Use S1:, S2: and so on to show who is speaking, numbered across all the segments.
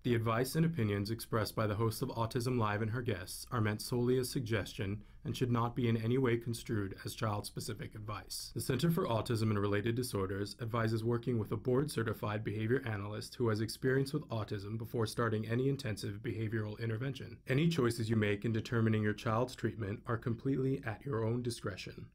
S1: The advice and opinions expressed by the host of Autism Live and her guests are meant solely as suggestion and should not be in any way construed as child-specific advice. The Center for Autism and Related Disorders advises working with a board-certified behavior analyst who has experience with autism before starting any intensive behavioral intervention. Any choices you make in determining your child's treatment are completely at your own discretion.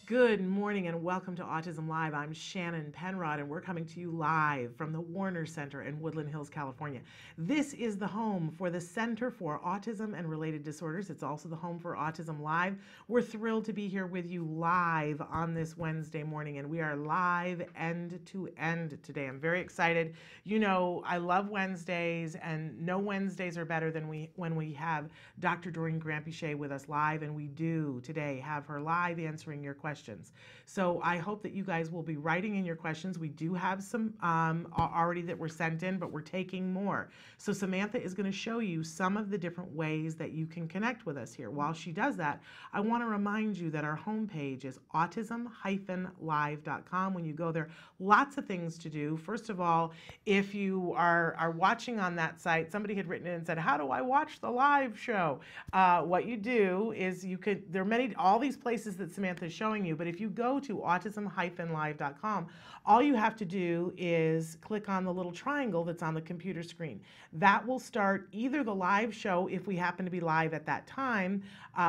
S2: Good morning and welcome to Autism Live. I'm Shannon Penrod and we're coming to you live from the Warner Center in Woodland Hills, California. This is the home for the Center for Autism and Related Disorders. It's also the home for Autism Live. We're thrilled to be here with you live on this Wednesday morning, and we are live end to end today. I'm very excited. You know, I love Wednesdays, and no Wednesdays are better than when we have Dr. Doreen Granpeesheh with us live, and we do today have her live answering your questions. So I hope that you guys will be writing in your questions. We do have some already that were sent in, but we're taking more. So Samantha is going to show you some of the different ways that you can connect with us here. While she does that, I want to remind you that our homepage is autism-live.com. When you go there, lots of things to do. First of all, if you are watching on that site, somebody had written in and said, how do I watch the live show? What you do is there are all these places that Samantha is showing you, but if you go to autism-live.com, all you have to do is click on the little triangle that's on the computer screen. That will start either the live show, if we happen to be live at that time,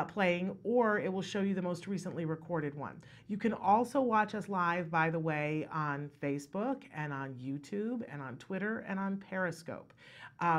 S2: playing, or it will show you the most recently recorded one. You can also watch us live, by the way, on Facebook and on YouTube and on Twitter and on Periscope.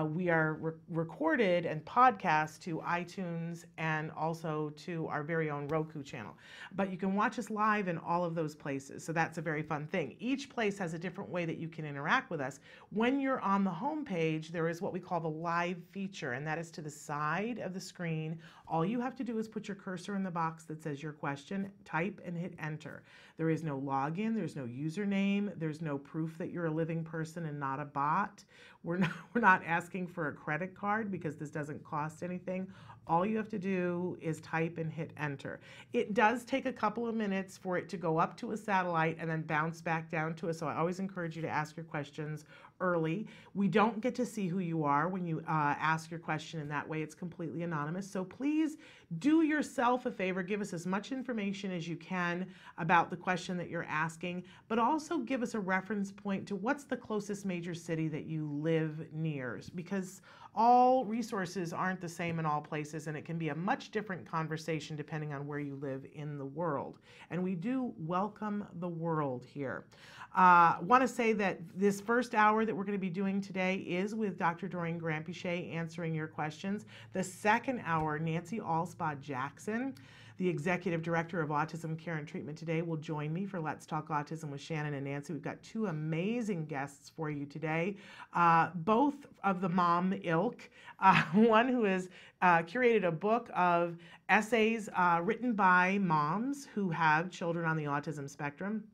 S2: We are recorded and podcast to iTunes and also to our very own Roku channel. But you can watch us live in all of those places, so that's a very fun thing. Each place has a different way that you can interact with us. When you're on the home page, there is what we call the live feature, and that is to the side of the screen. All you have to do is put your cursor in the box that says your question, type, and hit enter. There is no login, there's no username, there's no proof that you're a living person and not a bot. We're not asking for a credit card because this doesn't cost anything. All you have to do is type and hit enter. It does take a couple of minutes for it to go up to a satellite and then bounce back down to us, so I always encourage you to ask your questions early. We don't get to see who you are when you ask your question, and that way it's completely anonymous. So please do yourself a favor, give us as much information as you can about the question that you're asking, but also give us a reference point to what's the closest major city that you live near, because all resources aren't the same in all places, and it can be a much different conversation depending on where you live in the world. And we do welcome the world here. Want to say that this first hour that we're going to be doing today is with Dr. Doreen Granpeesheh answering your questions. The second hour, Nancy Alspaugh Jackson, the Executive Director of Autism Care and Treatment today, will join me for Let's Talk Autism with Shannon and Nancy. We've got two amazing guests for you today, both of the mom ilk. One who has curated a book of essays written by moms who have children on the autism spectrum.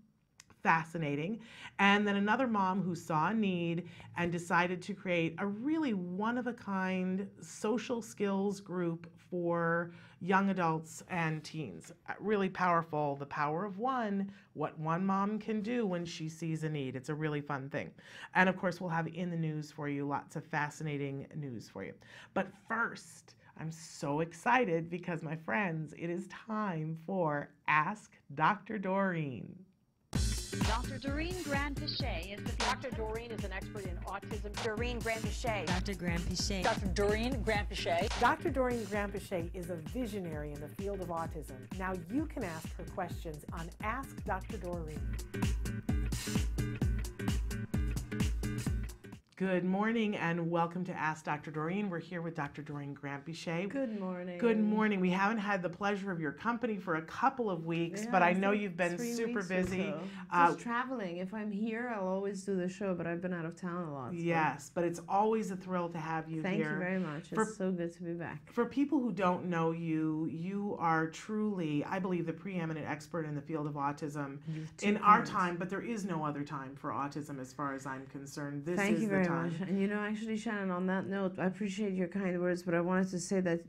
S2: Fascinating. And then another mom who saw a need and decided to create a really one-of-a-kind social skills group for young adults and teens. Really powerful, the power of one, what one mom can do when she sees a need. It's a really fun thing. And of course, we'll have in the news for you, lots of fascinating news for you. But first, I'm so excited because, my friends, it is time for Ask Dr. Doreen.
S3: Dr. Doreen Granpeesheh is the
S4: Dr. Doreen is an expert in autism. Doreen Granpeesheh.
S5: Dr. Granpeesheh.
S4: Dr. Doreen Granpeesheh.
S6: Dr. Doreen Granpeesheh is a visionary in the field of autism. Now you can ask her questions on Ask Dr. Doreen.
S2: Good morning and welcome to Ask Dr. Doreen. We're here with Dr. Doreen Grant-Bichet.
S5: Good morning.
S2: Good morning. We haven't had the pleasure of your company for a couple of weeks,
S5: Yeah,
S2: but I
S5: it's
S2: know
S5: like
S2: you've been
S5: 3
S2: super
S5: weeks or
S2: busy.
S5: so. Just traveling. If I'm here, I'll always do the show, but I've been out of town a lot. So.
S2: Yes, but it's always a thrill to have you
S5: Thank
S2: here.
S5: you very much. It's so good to be back.
S2: For people who don't know you, you are truly, I believe, the preeminent expert in the field of autism in our time, but there is no other time for autism as far as I'm concerned. This
S5: Thank
S2: is
S5: you
S2: the
S5: very
S2: time.
S5: much. And you know, actually, Shannon, on that note, I appreciate your kind words, but I wanted to say that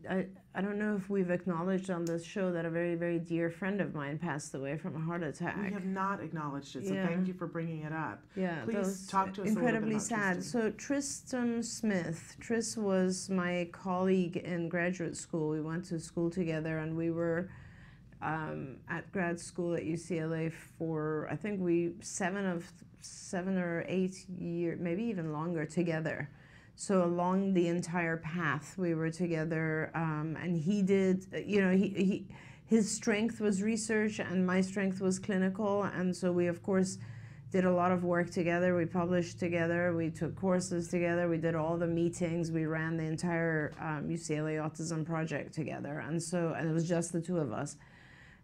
S5: I don't know if we've acknowledged on this show that a very, very dear friend of mine passed away from a heart attack.
S2: We have not acknowledged it, so thank you for bringing it up.
S5: Yeah,
S2: please talk to us
S5: incredibly
S2: a little bit about
S5: sad.
S2: Tristan.
S5: So Tristan Smith, Tris was my colleague in graduate school. We went to school together, and we were at grad school at UCLA for I think 7 or 8 years, maybe even longer together. So along the entire path, we were together, and he did, you know, his strength was research and my strength was clinical, and so we, of course, did a lot of work together. We published together, we took courses together, we did all the meetings, we ran the entire UCLA Autism Project together, and it was just the two of us.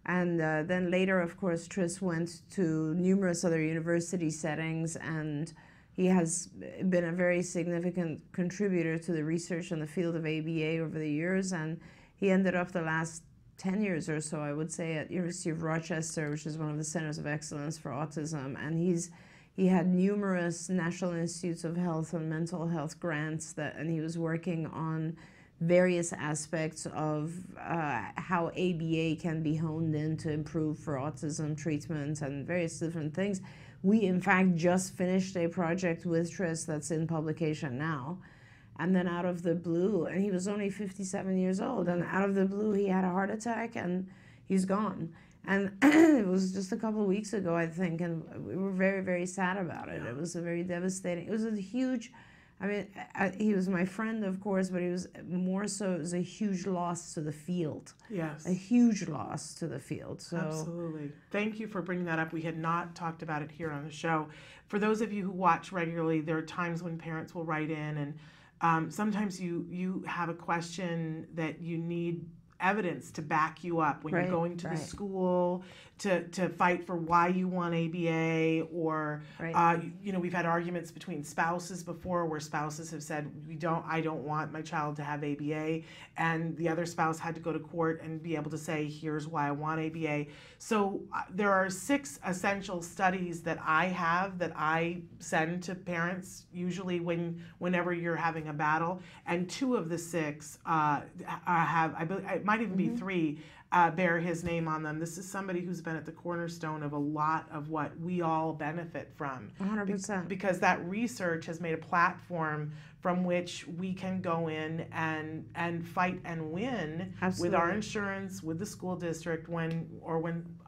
S5: And then later, of course, Tris went to numerous other university settings, and he has been a very significant contributor to the research in the field of ABA over the years, and he ended up the last 10 years or so, I would say, at University of Rochester, which is one of the centers of excellence for autism, and he had numerous National Institutes of Health and mental health grants, and he was working on various aspects of how ABA can be honed in to improve for autism treatment and various different things. We, in fact, just finished a project with Tris that's in publication now. And then out of the blue, and he was only 57 years old, and out of the blue, he had a heart attack, and he's gone. And it was just a couple of weeks ago, I think, and we were very, very sad about it. It was a very devastating, it was a huge, I mean, he was my friend, of course, but he was more so, it was a huge loss to the field.
S2: Yes.
S5: A huge loss to the field. So.
S2: Absolutely. Thank you for bringing that up. We had not talked about it here on the show. For those of you who watch regularly, there are times when parents will write in, and sometimes you have a question that you need evidence to back you up when you're going to the school to fight for why you want ABA, or you know, we've had arguments between spouses before where spouses have said I don't want my child to have ABA, and the other spouse had to go to court and be able to say, here's why I want ABA. So there are 6 essential studies that I have that I send to parents usually whenever you're having a battle, and 2 of the 6 have, I believe it might even be 3, bear his name on them. This is somebody who's been at the cornerstone of a lot of what we all benefit from.
S5: 100%.
S2: Because that research has made a platform from which we can go in and fight and win with our insurance, with the school district, when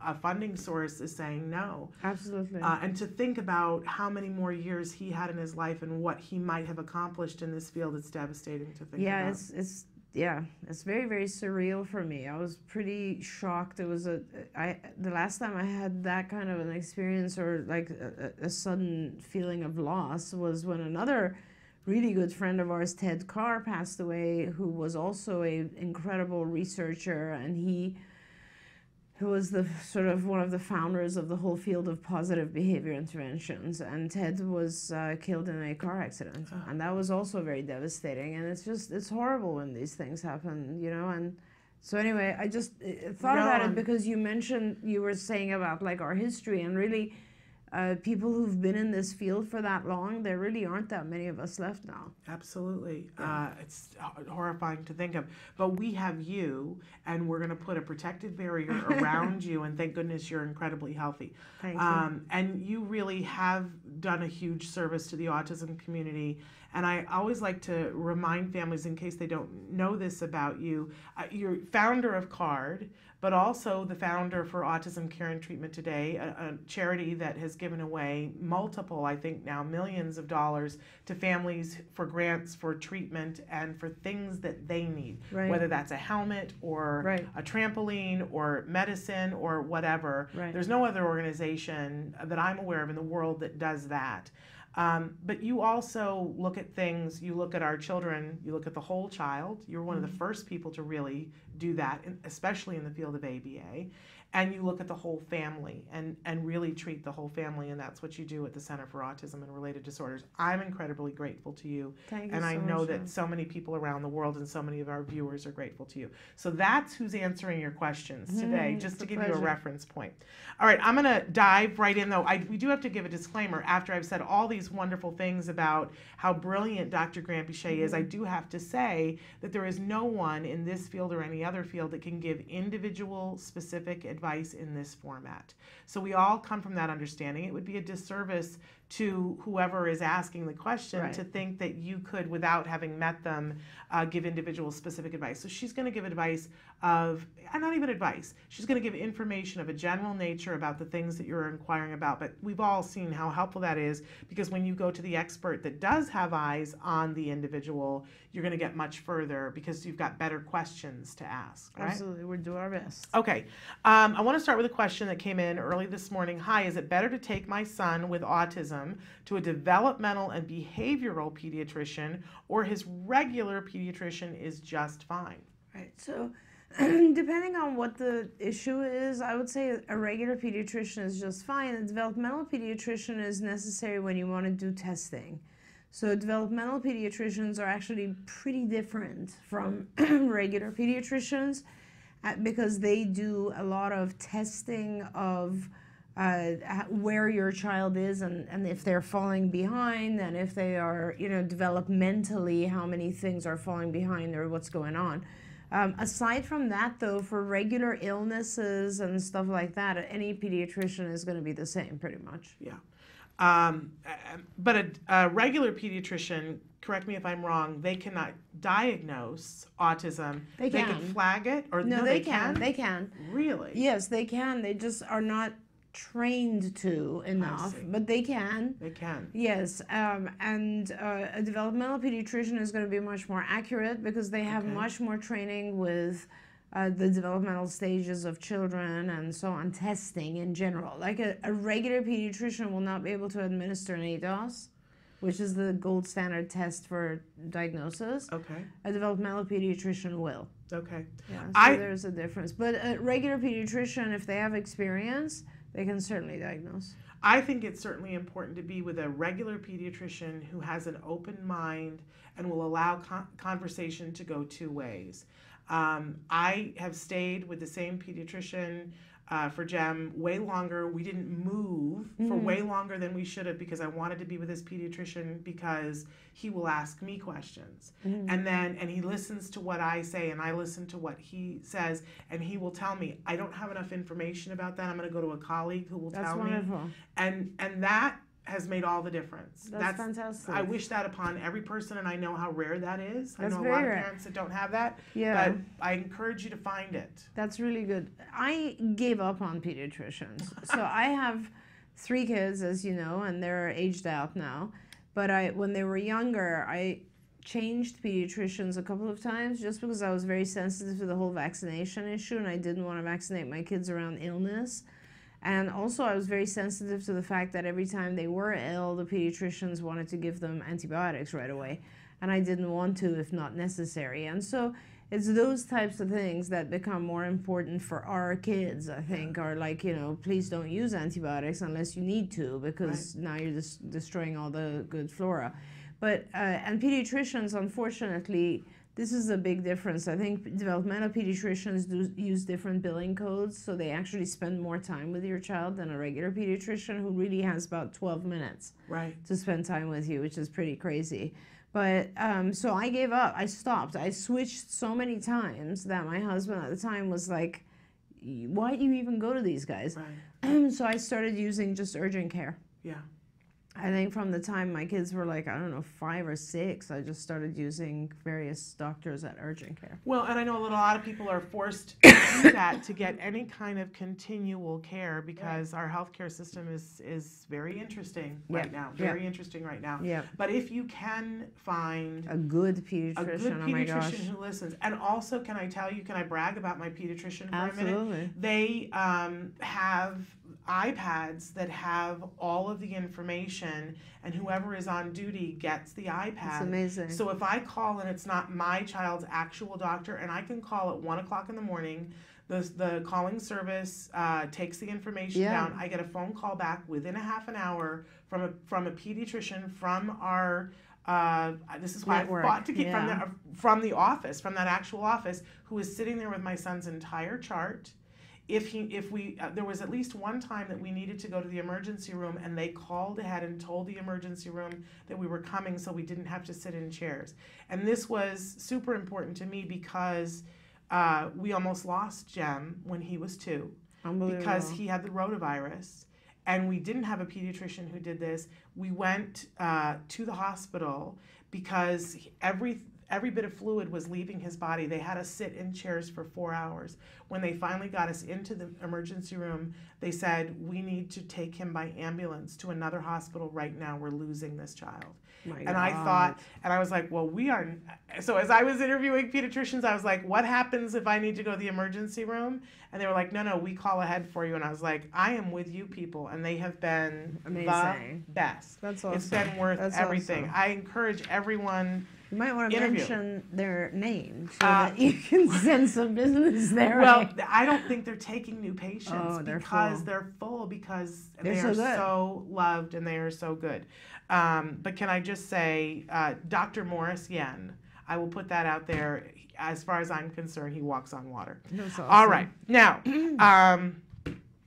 S2: a funding source is saying no.
S5: Absolutely.
S2: And to think about how many more years he had in his life and what he might have accomplished in this field, it's devastating to think about.
S5: It's very, very surreal for me. I was pretty shocked. It was the last time I had that kind of an experience, or like a sudden feeling of loss, was when another really good friend of ours, Ted Carr, passed away, who was also an incredible researcher, and he was the sort of one of the founders of the whole field of positive behavior interventions. And Ted was killed in a car accident, and that was also very devastating. And it's horrible when these things happen, you know. And so anyway, I just thought about it because you were saying about like our history, and really people who've been in this field for that long, there really aren't that many of us left now.
S2: Absolutely. It's horrifying to think of. But we have you, and we're going to put a protective barrier around you, and thank goodness you're incredibly healthy.
S5: Thank you.
S2: And you really have done a huge service to the autism community. And I always like to remind families, in case they don't know this about you, you're founder of CARD, but also the founder for Autism Care and Treatment Today, a charity that has given away multiple, I think now, millions of dollars to families for grants for treatment and for things that they need, whether that's a helmet or a trampoline or medicine or whatever. There's no other organization that I'm aware of in the world that does that. But you also look at things, you look at our children, you look at the whole child. You're one of the first people to really do that, especially in the field of ABA. And you look at the whole family and really treat the whole family, and that's what you do at the Center for Autism and Related Disorders. I'm incredibly grateful to you.
S5: Thank you
S2: and I
S5: so
S2: know
S5: much,
S2: that so many people around the world and so many of our viewers are grateful to you. So that's who's answering your questions today, just to give you a reference point. All right, I'm going to dive right in, though. We do have to give a disclaimer. After I've said all these wonderful things about how brilliant Dr. Grant-Pichet is, I do have to say that there is no one in this field or any other field that can give individual specific advice in this format. So we all come from that understanding. It would be a disservice to whoever is asking the question to think that you could, without having met them, give individual specific advice. So she's going to give advice of, and not even advice, she's going to give information of a general nature about the things that you're inquiring about. But we've all seen how helpful that is, because when you go to the expert that does have eyes on the individual, you're going to get much further because you've got better questions to ask. Right?
S5: Absolutely, we'll do our best.
S2: Okay, I want to start with a question that came in early this morning. Hi, is it better to take my son with autism to a developmental and behavioral pediatrician, or his regular pediatrician is just fine?
S5: Right, so depending on what the issue is, I would say a regular pediatrician is just fine. A developmental pediatrician is necessary when you want to do testing. So developmental pediatricians are actually pretty different from regular pediatricians because they do a lot of testing of where your child is and if they're falling behind, and if they are, developmentally, how many things are falling behind or what's going on. Aside from that, though, for regular illnesses and stuff like that, any pediatrician is going to be the same pretty much.
S2: Yeah. But a regular pediatrician, correct me if I'm wrong, they cannot diagnose autism.
S5: They can
S2: flag it, or
S5: no, they can. They can.
S2: Really?
S5: Yes, they can. They just are not trained to enough, but they can.
S2: They can.
S5: Yes, and a developmental pediatrician is going to be much more accurate because they have much more training with the developmental stages of children and so on, testing in general. Like a regular pediatrician will not be able to administer an ADOS, which is the gold standard test for diagnosis.
S2: Okay.
S5: A developmental pediatrician will.
S2: Okay.
S5: Yeah, so there's a difference. But a regular pediatrician, if they have experience, they can certainly diagnose.
S2: I think it's certainly important to be with a regular pediatrician who has an open mind and will allow conversation to go two ways. I have stayed with the same pediatrician for Jem way longer. We didn't move for way longer than we should have because I wanted to be with this pediatrician because he will ask me questions. And he listens to what I say and I listen to what he says, and he will tell me, I don't have enough information about that. I'm going to go to a colleague who will tell me.
S5: That's wonderful.
S2: And that has made all the difference.
S5: That's fantastic.
S2: I wish that upon every person, and I know how rare that is.
S5: That's
S2: I know a
S5: very
S2: lot of
S5: rare.
S2: parents that don't have that.
S5: Yeah.
S2: But I encourage you to find it.
S5: That's really good. I gave up on pediatricians. So I have 3 kids, as you know, and they're aged out now. But when they were younger, I changed pediatricians a couple of times just because I was very sensitive to the whole vaccination issue, and I didn't want to vaccinate my kids around illness. And also I was very sensitive to the fact that every time they were ill, the pediatricians wanted to give them antibiotics right away. And I didn't want to if not necessary. And so it's those types of things that become more important for our kids, I think, are like, please don't use antibiotics unless you need to, because now you're just destroying all the good flora. But, and pediatricians, unfortunately, this is a big difference. I think developmental pediatricians do use different billing codes, so they actually spend more time with your child than a regular pediatrician who really has about 12 minutes to spend time with you, which is pretty crazy. But so I gave up. I stopped. I switched so many times that my husband at the time was like, why do you even go to these guys? So I started using just urgent care.
S2: Yeah.
S5: I think from the time my kids were like, 5 or 6, I just started using various doctors at urgent care.
S2: Well, and I know a lot of people are forced to do that to get any kind of continual care because our healthcare system is very interesting right now. Very interesting right now.
S5: Yeah.
S2: But if you can find
S5: a good pediatrician,
S2: oh my gosh, who listens, and also can I brag about my pediatrician for a minute?
S5: Absolutely.
S2: They have iPads that have all of the information, and whoever is on duty gets the iPad.
S5: That's amazing.
S2: So if I call and it's not my child's actual doctor, and I can call at 1 o'clock in the morning, the calling service takes the information down. I get a phone call back within a half an hour from a pediatrician from our this is why
S5: Network.
S2: I fought to keep from the office, from that actual office, who is sitting there with my son's entire chart. There was at least one time that we needed to go to the emergency room, and they called ahead and told the emergency room that we were coming, so we didn't have to sit in chairs. And this was super important to me because we almost lost Jem when he was 2 because he had the rotavirus, and we didn't have a pediatrician who did this. We went to the hospital because every bit of fluid was leaving his body. They had us sit in chairs for 4 hours. When they finally got us into the emergency room, they said, we need to take him by ambulance to another hospital right now. We're losing this child. I thought, and I was like, well, so as I was interviewing pediatricians, I was like, what happens if I need to go to the emergency room? And they were like, no, we call ahead for you. And I was like, I am with you people. And they have been
S5: amazing.
S2: The best.
S5: That's awesome.
S2: It's been worth everything.
S5: Awesome.
S2: I encourage everyone.
S5: You might want to
S2: interview.
S5: Mention their name so that you can send some business there.
S2: Well, I don't think they're taking new patients because
S5: full.
S2: they're full because
S5: They're
S2: they
S5: so
S2: are
S5: good.
S2: so loved and they are so good. But can I just say, Dr. Morris Yen, I will put that out there. As far as I'm concerned, he walks on water.
S5: That's awesome.
S2: All right. Now,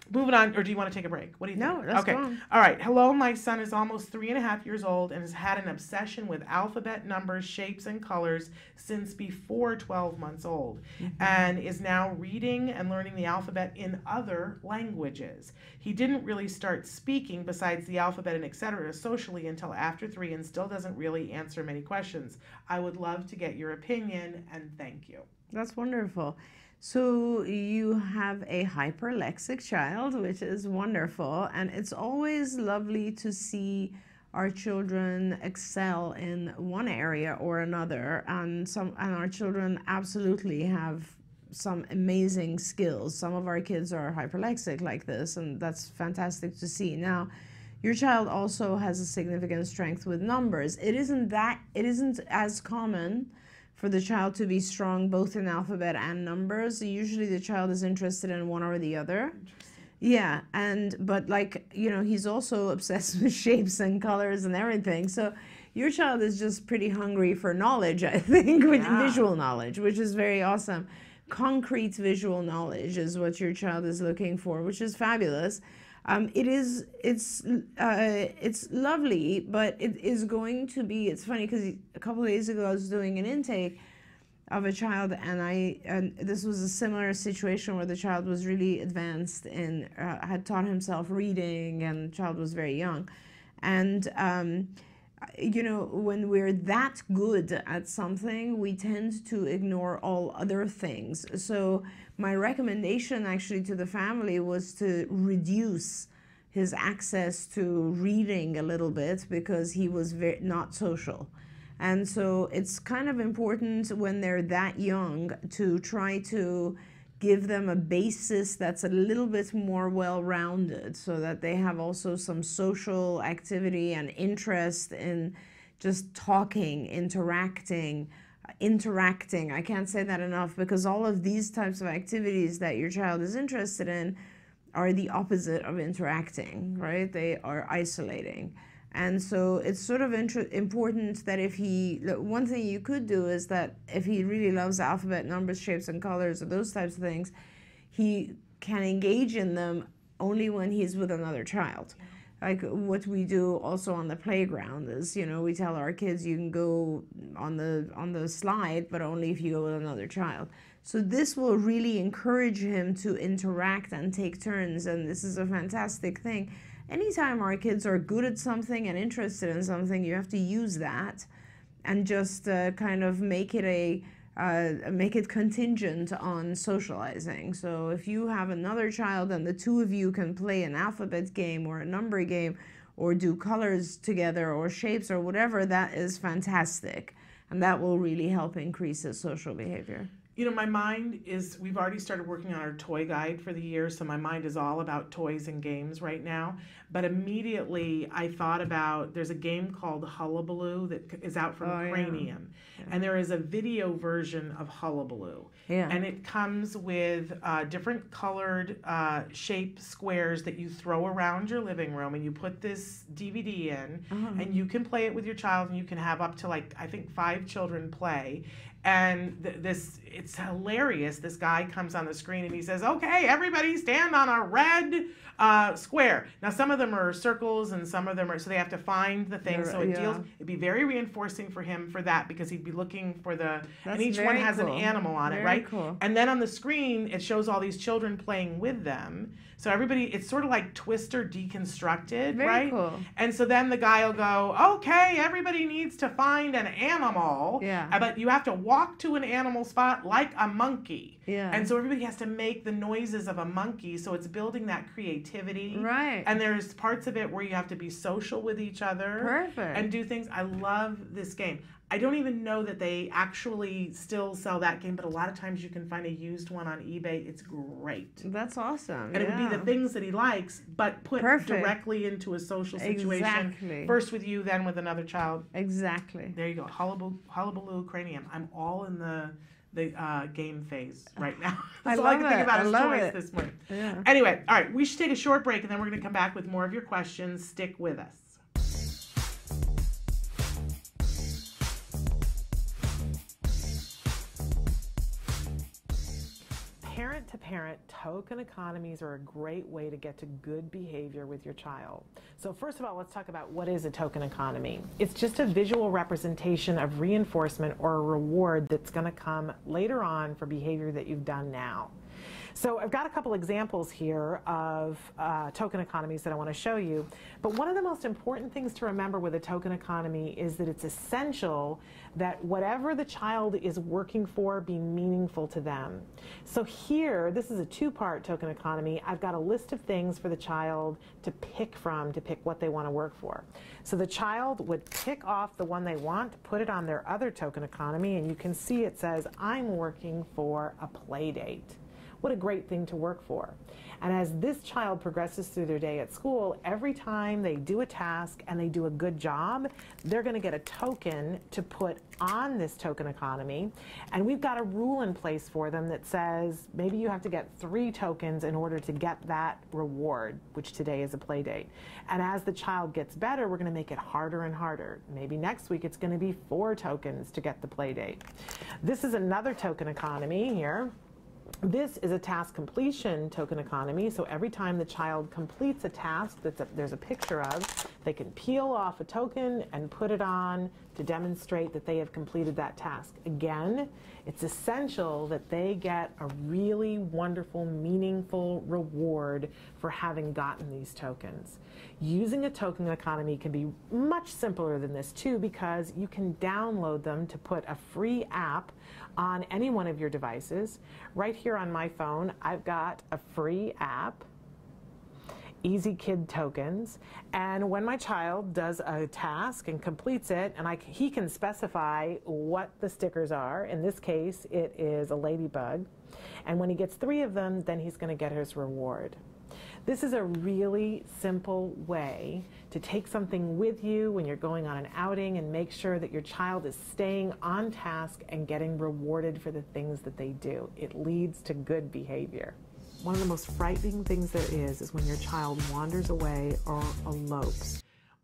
S2: moving on, or do you want to take a break? What do you think?
S5: No, let's go on.
S2: All right. Hello, my son is almost 3.5 years old and has had an obsession with alphabet numbers, shapes, and colors since before 12 months old, and is now reading and learning the alphabet in other languages. He didn't really start speaking besides the alphabet and etc. socially until after 3 and still doesn't really answer many questions. I would love to get your opinion, and thank you.
S5: That's wonderful. So you have a hyperlexic child, which is wonderful, and it's always lovely to see our children excel in one area or another, and our children absolutely have some amazing skills. Some of our kids are hyperlexic like this, and that's fantastic to see. Now, your child also has a significant strength with numbers. It isn't as common for the child to be strong both in alphabet and numbers. Usually the child is interested in one or the other. Yeah, but he's also obsessed with shapes and colors and everything. So your child is just pretty hungry for knowledge, I think, with visual knowledge, which is very awesome. Concrete visual knowledge is what your child is looking for, which is fabulous. It's lovely, but it is going to be, it's funny because a couple of days ago I was doing an intake of a child, and this was a similar situation where the child was really advanced and had taught himself reading, and the child was very young. And when we're that good at something, we tend to ignore all other things. So my recommendation actually to the family was to reduce his access to reading a little bit because he was not social. And so it's kind of important when they're that young to try to give them a basis that's a little bit more well-rounded so that they have also some social activity and interest in just talking, interacting. I can't say that enough because all of these types of activities that your child is interested in are the opposite of interacting, right? They are isolating. And so it's sort of important that one thing you could do is that if he really loves alphabet, numbers, shapes, and colors, or those types of things, he can engage in them only when he's with another child. Like what we do also on the playground is, we tell our kids you can go on the slide, but only if you go with another child. So this will really encourage him to interact and take turns, and this is a fantastic thing. Anytime our kids are good at something and interested in something, you have to use that and just kind of make it contingent on socializing. So if you have another child and the two of you can play an alphabet game or a number game or do colors together or shapes or whatever, that is fantastic. And that will really help increase his social behavior.
S2: You know, my mind is, we've already started working on our toy guide for the year, so my mind is all about toys and games right now. But immediately I thought about, there's a game called Hullabaloo that is out from Cranium.
S5: Yeah.
S2: And there is a video version of Hullabaloo.
S5: Yeah.
S2: And it comes with different colored shape squares that you throw around your living room, and you put this DVD in, and you can play it with your child, and you can have up to, like, I think 5 children play. And it's hilarious. This guy comes on the screen and he says, okay, everybody stand on a red square. Now, some of them are circles and some of them are, so they have to find the thing. So it'd be very reinforcing for him for that, because he'd be looking for and each one has an animal on it, right?
S5: Cool.
S2: And then on the screen, it shows all these children playing with them. So everybody, it's sort of like Twister deconstructed, right?
S5: Cool.
S2: And so then the guy will go, okay, everybody needs to find an animal.
S5: Yeah.
S2: But you have to walk to an animal spot like a monkey.
S5: Yeah.
S2: And so everybody has to make the noises of a monkey. So it's building that creativity.
S5: Right.
S2: And there's parts of it where you have to be social with each other.
S5: Perfect.
S2: And do things. I love this game. I don't even know that they actually still sell that game, but a lot of times you can find a used one on eBay. It's great.
S5: That's awesome.
S2: And it would be the things that he likes, but put directly into a social situation.
S5: Exactly.
S2: First with you, then with another child.
S5: Exactly.
S2: There you go. Hullabaloo Cranium. I'm all in the game phase right now. That's all I can think about is toys this morning.
S5: Yeah.
S2: Anyway, all right, we should take a short break, and then we're going to come back with more of your questions. Stick with us. Parent-to-parent token economies are a great way to get to good behavior with your child. So first of all, let's talk about what is a token economy. It's just a visual representation of reinforcement or a reward that's going to come later on for behavior that you've done now. So I've got a couple examples here of token economies that I want to show you. But one of the most important things to remember with a token economy is that it's essential that whatever the child is working for be meaningful to them. So here, this is a 2-part token economy. I've got a list of things for the child to pick from, to pick what they want to work for. So the child would pick off the one they want, put it on their other token economy, and you can see it says, I'm working for a play date. What a great thing to work for. And as this child progresses through their day at school, every time they do a task and they do a good job, they're going to get a token to put on this token economy. And we've got a rule in place for them that says maybe you have to get 3 tokens in order to get that reward, which today is a play date. And as the child gets better, we're going to make it harder and harder. Maybe next week it's going to be 4 tokens to get the play date. This is another token economy here. This is a task completion token economy, so every time the child completes a task that there's a picture of, they can peel off a token and put it on to demonstrate that they have completed that task. Again, it's essential that they get a really wonderful, meaningful reward for having gotten these tokens. Using a token economy can be much simpler than this too, because you can download them to put a free app on any one of your devices. Right here on my phone, I've got a free app, Easy Kid Tokens, and when my child does a task and completes it, and he can specify what the stickers are. In this case, it is a ladybug, and when he gets 3 of them, then he's going to get his reward. This is a really simple way to take something with you when you're going on an outing and make sure that your child is staying on task and getting rewarded for the things that they do. It leads to good behavior. One of the most frightening things there is when your child wanders away or elopes.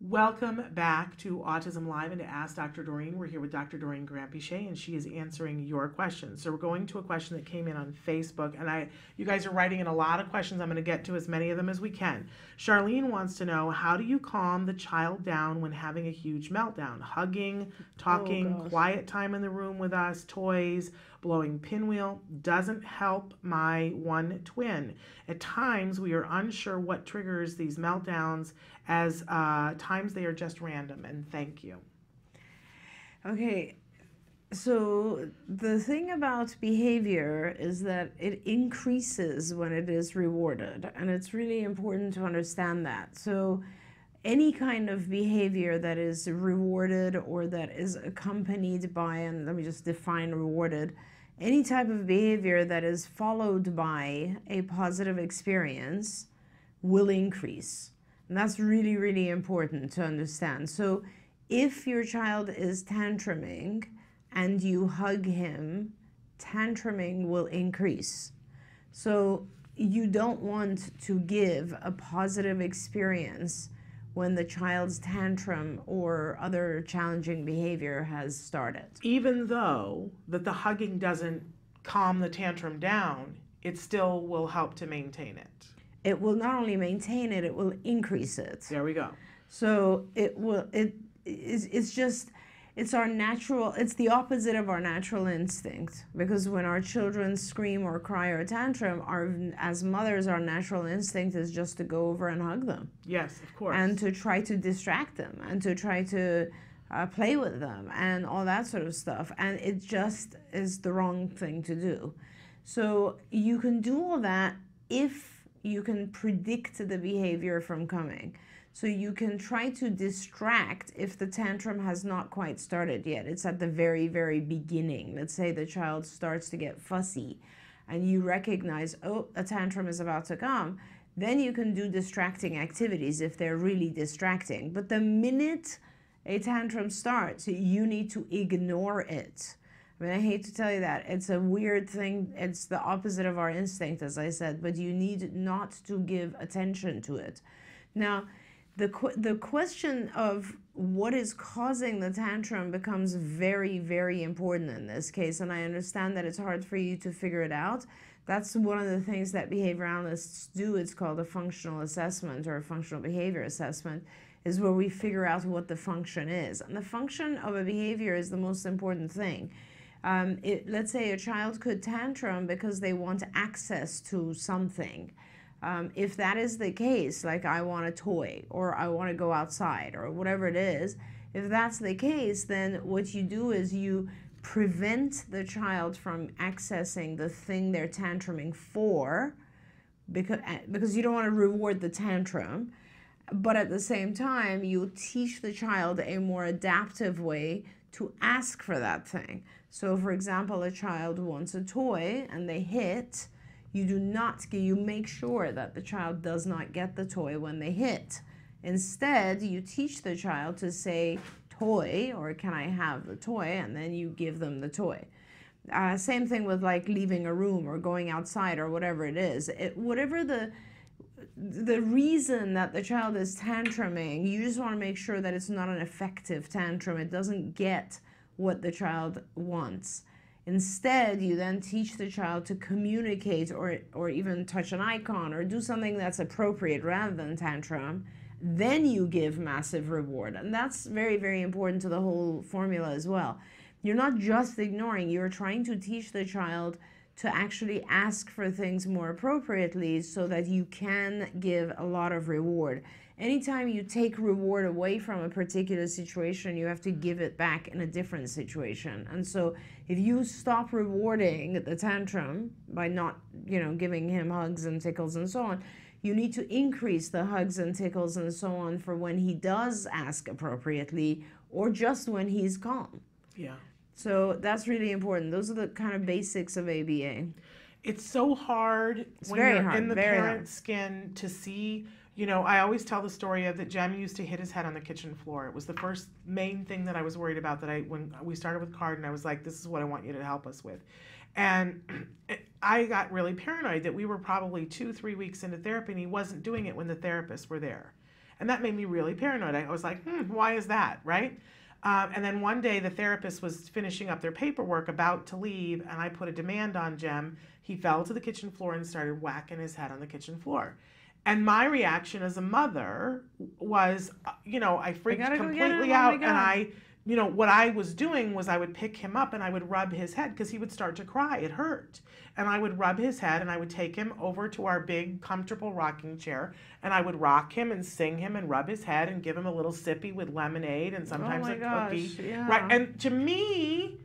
S2: Welcome back to Autism Live and to Ask Dr. Doreen. We're here with Dr. Doreen Grant-Pichet, and she is answering your questions. So we're going to a question that came in on Facebook, and you guys are writing in a lot of questions. I'm going to get to as many of them as we can. Charlene wants to know, how do you calm the child down when having a huge meltdown? Hugging, talking, quiet time in the room with us, toys, blowing pinwheel doesn't help my one twin. At times, we are unsure what triggers these meltdowns, as times they are just random, and thank you.
S5: Okay, so the thing about behavior is that it increases when it is rewarded, and it's really important to understand that. So any kind of behavior that is rewarded or that is accompanied by, and let me just define rewarded, any type of behavior that is followed by a positive experience will increase. And that's really, really important to understand. So if your child is tantruming and you hug him, tantruming will increase. So you don't want to give a positive experience when the child's tantrum or other challenging behavior has started.
S2: Even though that the hugging doesn't calm the tantrum down, it still will help to maintain it.
S5: It will not only maintain it, it will increase it.
S2: There we go.
S5: So it's our natural, it's the opposite of our natural instinct, because when our children scream or cry or tantrum, as mothers, our natural instinct is just to go over and hug them.
S2: Yes, of course.
S5: And to try to distract them and to try to play with them and all that sort of stuff. And it just is the wrong thing to do. So you can do all that if you can predict the behavior from coming. So you can try to distract if the tantrum has not quite started yet. It's at the very, very beginning. Let's say the child starts to get fussy and you recognize, oh, a tantrum is about to come. Then you can do distracting activities if they're really distracting. But the minute a tantrum starts, you need to ignore it. I mean, I hate to tell you that. It's a weird thing. It's the opposite of our instinct, as I said, but you need not to give attention to it. Now, the question of what is causing the tantrum becomes very, very important in this case, and I understand that it's hard for you to figure it out. That's one of the things that behavior analysts do. It's called a functional assessment or a functional behavior assessment, is where we figure out what the function is. And the function of a behavior is the most important thing. Let's say a child could tantrum because they want access to something. If that is the case, like I want a toy or I want to go outside or whatever it is, if that's the case, then what you do is you prevent the child from accessing the thing they're tantruming for, because you don't want to reward the tantrum, but at the same time you teach the child a more adaptive way to ask for that thing. So for example, a child wants a toy and they hit, you make sure that the child does not get the toy when they hit. Instead, you teach the child to say toy or can I have the toy, and then you give them the toy. Same thing with like leaving a room or going outside or whatever it is. Whatever the reason that the child is tantruming, you just want to make sure that it's not an effective tantrum. It doesn't get what the child wants. Instead, you then teach the child to communicate or even touch an icon or do something that's appropriate rather than tantrum. Then you give massive reward. And that's very, very important to the whole formula as well. You're not just ignoring, you're trying to teach the child to actually ask for things more appropriately so that you can give a lot of reward. Anytime you take reward away from a particular situation, you have to give it back in a different situation. And so if you stop rewarding the tantrum by not, giving him hugs and tickles and so on, you need to increase the hugs and tickles and so on for when he does ask appropriately or just when he's calm.
S2: Yeah.
S5: So that's really important. Those are the kind of basics of ABA.
S2: It's so hard when you're in the parent's skin to see. I always tell the story of that Jem used to hit his head on the kitchen floor. It was the first main thing that I was worried about when we started with Carden, I was like, this is what I want you to help us with. And I got really paranoid that we were probably 2-3 weeks into therapy and he wasn't doing it when the therapists were there. And that made me really paranoid. I was like, why is that, right? And then one day the therapist was finishing up their paperwork, about to leave, and I put a demand on Jem. He fell to the kitchen floor and started whacking his head on the kitchen floor. And my reaction as a mother was, I freaked completely out. And what I was doing was I would pick him up and I would rub his head because he would start to cry. It hurt. And I would rub his head and I would take him over to our big, comfortable rocking chair and I would rock him and sing him and rub his head and give him a little sippy with lemonade and sometimes a cookie.
S5: Yeah.
S2: Right. And to me,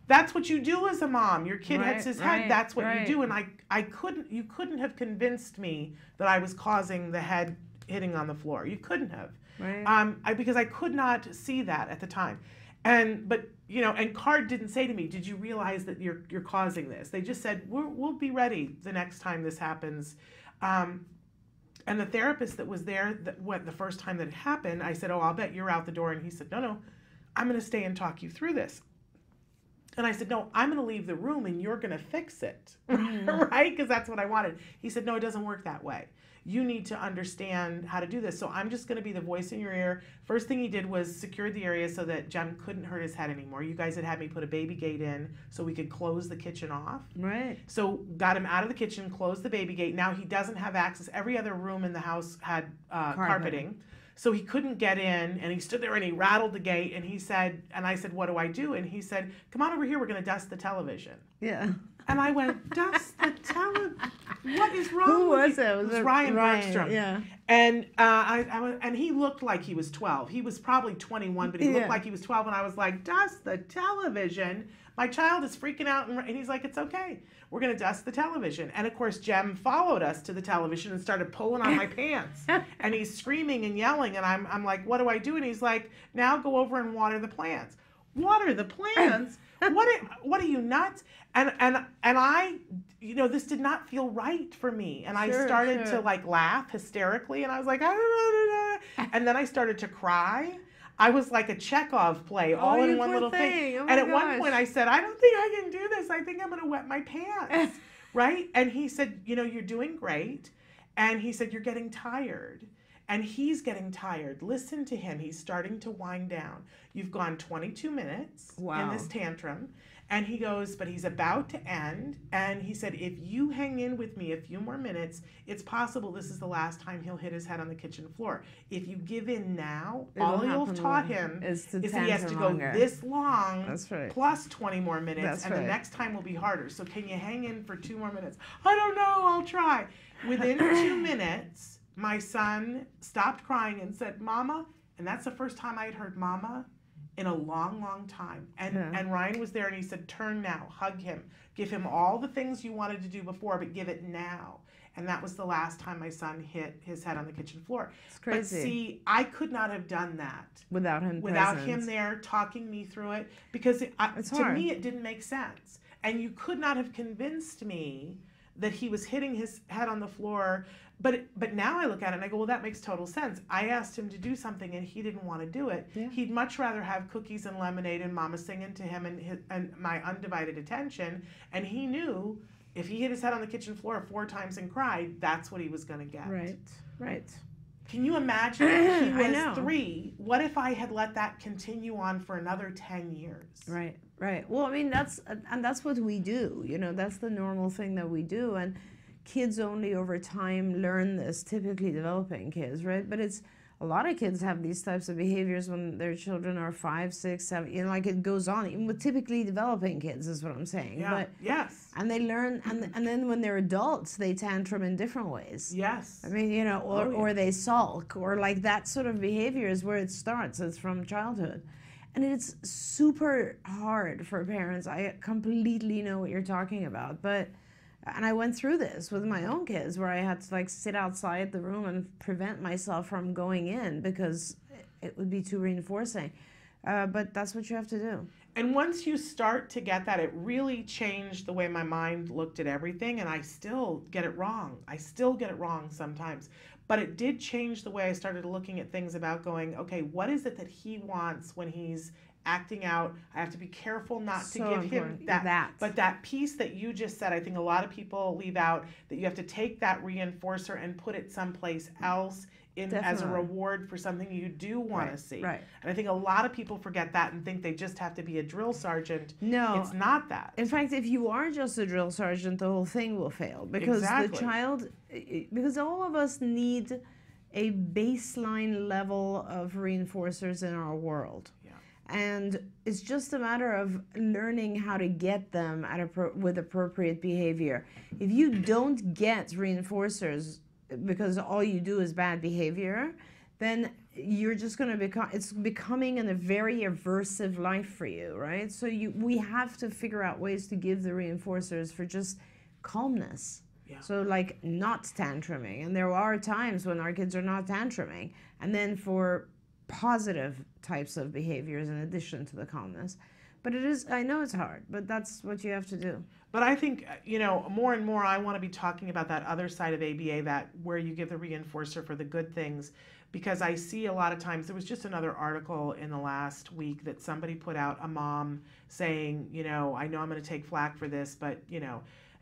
S2: that's what you do as a mom. Your kid hits his head. That's what you do. And you couldn't have convinced me that I was causing the head hitting on the floor. You couldn't have.
S5: Right.
S2: Because I could not see that at the time. But and CARD didn't say to me, "Did you realize that you're causing this?" They just said, "We'll be ready the next time this happens." And the therapist that was there that went the first time that it happened, I said, "Oh, I'll bet you're out the door." And he said, "No, I'm going to stay and talk you through this." And I said, "No, I'm going to leave the room and you're going to fix it," right? Because that's what I wanted. He said, "No, it doesn't work that way. You need to understand how to do this. So I'm just going to be the voice in your ear." First thing he did was secured the area so that Jem couldn't hurt his head anymore. You guys had me put a baby gate in so we could close the kitchen off.
S5: Right.
S2: So got him out of the kitchen, closed the baby gate. Now he doesn't have access. Every other room in the house had carpeting. So he couldn't get in, and he stood there and he rattled the gate, and he said, and I said, "What do I do?" And he said, "Come on over here, we're going to dust the television."
S5: Yeah.
S2: And I went, "Dust the television? What is wrong
S5: Who
S2: with
S5: was
S2: you?"
S5: it?
S2: It was Ryan Bergstrom.
S5: Yeah.
S2: And and he looked like he was 12. He was probably 21, but he looked like he was 12. And I was like, "Dust the television? My child is freaking out." And he's like, "It's okay. We're going to dust the television." And of course, Jem followed us to the television and started pulling on my pants. And he's screaming and yelling. And I'm like, "What do I do?" And he's like, "Now go over and water the plants." Water the plants? What are you, nuts? And I, this did not feel right for me. And I started to like laugh hysterically. And I was like, and then I started to cry. I was like a Chekhov play all in one little thing.
S5: Oh,
S2: and at one point I said, "I don't think I can do this. I think I'm going to wet my pants." Right? And he said, "You're doing great." And he said, "You're getting tired." And he's getting tired. Listen to him. He's starting to wind down. You've gone 22 minutes in this tantrum. And he goes, but he's about to end. And he said, "If you hang in with me a few more minutes, it's possible this is the last time he'll hit his head on the kitchen floor. If you give in now, all you've taught him is that he has to go this long plus 20 more minutes. And the next time will be harder. So can you hang in for 2 more minutes?" "I don't know. I'll try." Within 2 minutes, my son stopped crying and said, "Mama," and that's the first time I had heard "Mama" in a long, long time. And Ryan was there and he said, "Turn now, hug him, give him all the things you wanted to do before, but give it now." And that was the last time my son hit his head on the kitchen floor.
S5: It's crazy.
S2: But see, I could not have done that
S5: without him
S2: there talking me through it, because to me it didn't make sense. And you could not have convinced me that he was hitting his head on the floor. But now I look at it and I go, well, that makes total sense. I asked him to do something and he didn't want to do it. Yeah. He'd much rather have cookies and lemonade and Mama singing to him and my undivided attention. And he knew if he hit his head on the kitchen floor 4 times and cried, that's what he was going to get.
S5: Right.
S2: Can you imagine if he was 3? What if I had let that continue on for another 10 years?
S5: Right. Well, I mean, that's what we do. That's the normal thing that we do. And kids only over time learn this, typically developing kids, right? But a lot of kids have these types of behaviors when their children are 5, 6, 7, it goes on, even with typically developing kids is what I'm saying.
S2: Yeah.
S5: But,
S2: yes.
S5: And they learn, and then when they're adults, they tantrum in different ways.
S2: Yes.
S5: I mean, or they sulk, or like that sort of behavior is where it starts. It's from childhood. And it's super hard for parents. I completely know what you're talking about, and I went through this with my own kids where I had to sit outside the room and prevent myself from going in because it would be too reinforcing. But that's what you have to do.
S2: And once you start to get that, it really changed the way my mind looked at everything. And I still get it wrong. I still get it wrong sometimes. But it did change the way I started looking at things about going, okay, what is it that he wants when he's acting out? I have to be careful not to give him that. But that piece that you just said, I think a lot of people leave out, that you have to take that reinforcer and put it someplace else as a reward for something you do want to see. Right. And I think a lot of people forget that and think they just have to be a drill sergeant. No. It's not that.
S5: In fact, if you are just a drill sergeant, the whole thing will fail. Because because all of us need a baseline level of reinforcers in our world. And it's just a matter of learning how to get them with appropriate behavior. If you don't get reinforcers because all you do is bad behavior, then you're just going to it's becoming a very aversive life for you, right? So we have to figure out ways to give the reinforcers for just calmness. Yeah. So not tantruming. And there are times when our kids are not tantruming. And then for positive types of behaviors in addition to the calmness. But it is, I know it's hard, but that's what you have to do.
S2: But I think, more and more I want to be talking about that other side of ABA, that where you give the reinforcer for the good things, because I see a lot of times, there was just another article in the last week that somebody put out, a mom saying, I know I'm going to take flack for this, but,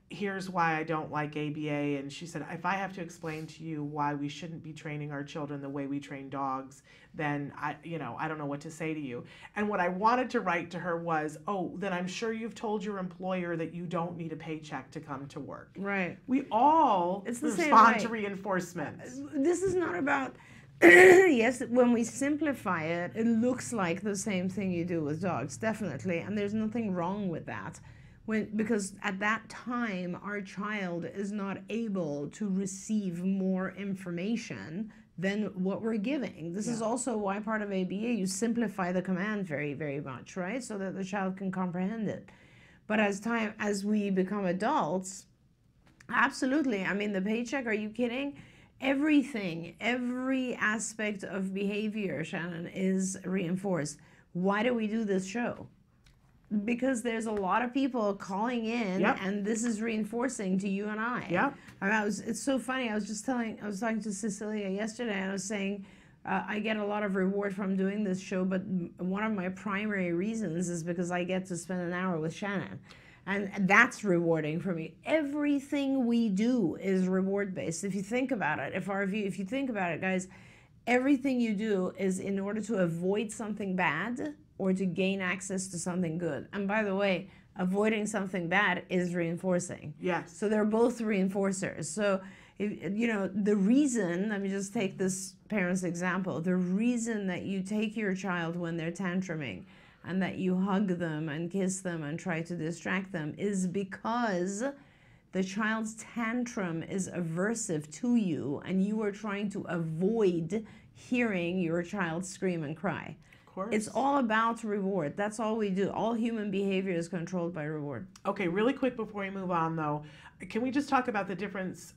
S2: here's why I don't like ABA. And she said, if I have to explain to you why we shouldn't be training our children the way we train dogs, then I don't know what to say to you. And what I wanted to write to her was, then I'm sure you've told your employer that you don't need a paycheck to come to work.
S5: Right.
S2: We all respond to reinforcements.
S5: This is not about, yes, when we simplify it, it looks like the same thing you do with dogs, definitely. And there's nothing wrong with that. Because at that time, our child is not able to receive more information than what we're giving. This is also why part of ABA, you simplify the command very, very much, right? So that the child can comprehend it. But as we become adults, absolutely. I mean, the paycheck, are you kidding? Everything, every aspect of behavior, Shannon, is reinforced. Why do we do this show? Because there's a lot of people calling in, and this is reinforcing to you and I.
S2: Yeah.
S5: It's so funny. I was talking to Cecilia yesterday, and I was saying, I get a lot of reward from doing this show, but one of my primary reasons is because I get to spend an hour with Shannon. And that's rewarding for me. Everything we do is reward-based. If you think about it, if you think about it, guys, everything you do is in order to avoid something bad or to gain access to something good. And by the way, avoiding something bad is reinforcing.
S2: Yes.
S5: So they're both reinforcers. So, the reason, let me just take this parent's example, the reason that you take your child when they're tantruming and that you hug them and kiss them and try to distract them is because the child's tantrum is aversive to you and you are trying to avoid hearing your child scream and cry. It's all about reward. That's all we do. All human behavior is controlled by reward.
S2: Okay, really quick before we move on, though, can we just talk about the difference?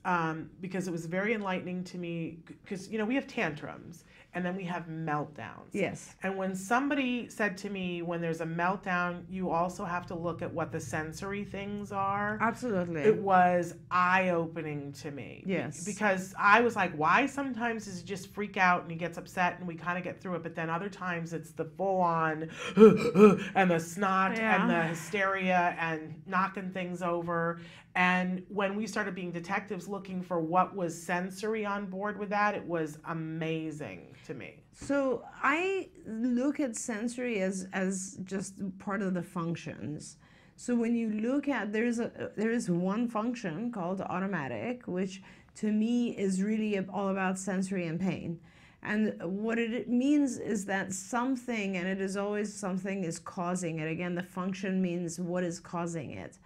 S2: Because it was very enlightening to me. Because, we have tantrums and then we have meltdowns.
S5: Yes.
S2: And when somebody said to me, when there's a meltdown, you also have to look at what the sensory things are.
S5: Absolutely.
S2: It was eye-opening to me.
S5: Yes.
S2: Because I was like, why sometimes does he just freak out and he gets upset and we kind of get through it, but then other times it's the full-on and the snot and the hysteria and knocking things over. And when we started being detectives looking for what was sensory on board with that, it was amazing to me.
S5: So I look at sensory as just part of the functions. So when you look at, there is one function called automatic, which to me is really all about sensory and pain. And what it means is that something, and it is always something, is causing it. Again, the function means what is causing it.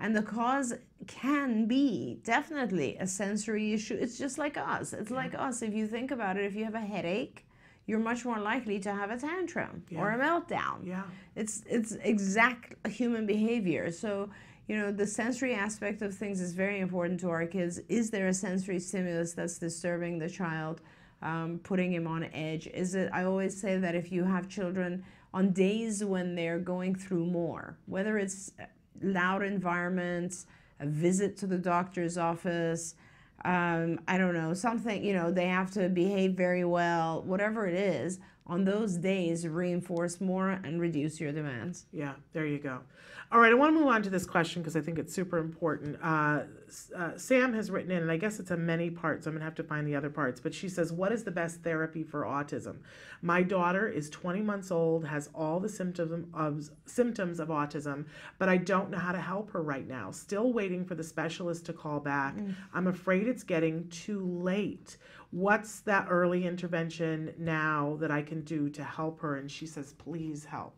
S5: And the cause can be definitely a sensory issue. It's just like us. It's like us. If you think about it, if you have a headache, you're much more likely to have a tantrum or a meltdown.
S2: Yeah.
S5: It's exact human behavior. So, the sensory aspect of things is very important to our kids. Is there a sensory stimulus that's disturbing the child, putting him on edge? I always say that if you have children on days when they're going through more, whether it's loud environments, a visit to the doctor's office, I don't know, something, they have to behave very well, whatever it is, on those days, reinforce more and reduce your demands.
S2: Yeah, there you go. All right, I want to move on to this question because I think it's super important. Sam has written in, and I guess it's a many parts, so I'm going to have to find the other parts, but she says, what is the best therapy for autism? My daughter is 20 months old, has all the symptoms of autism, but I don't know how to help her right now. Still waiting for the specialist to call back. I'm afraid it's getting too late. What's that early intervention now that I can do to help her? And she says, please help.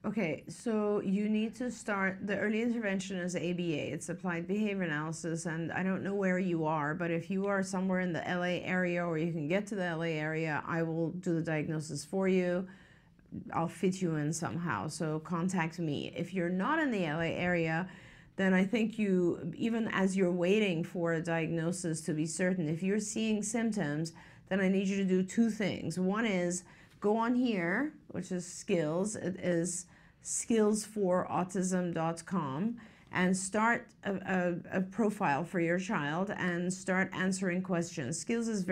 S5: Okay, so you need to start, the early intervention is ABA, it's applied behavior analysis, and I don't know where you are, but if you are somewhere in the LA area or you can get to the LA area, I will do the diagnosis for you. I'll fit you in somehow, so contact me. If you're not in the LA area, then I think even as you're waiting for a diagnosis to be certain, if you're seeing symptoms then I need you to do two things. One is go on here, which is skills. It is skillsforautism.com, and start a profile for your child and start answering questions. Skills is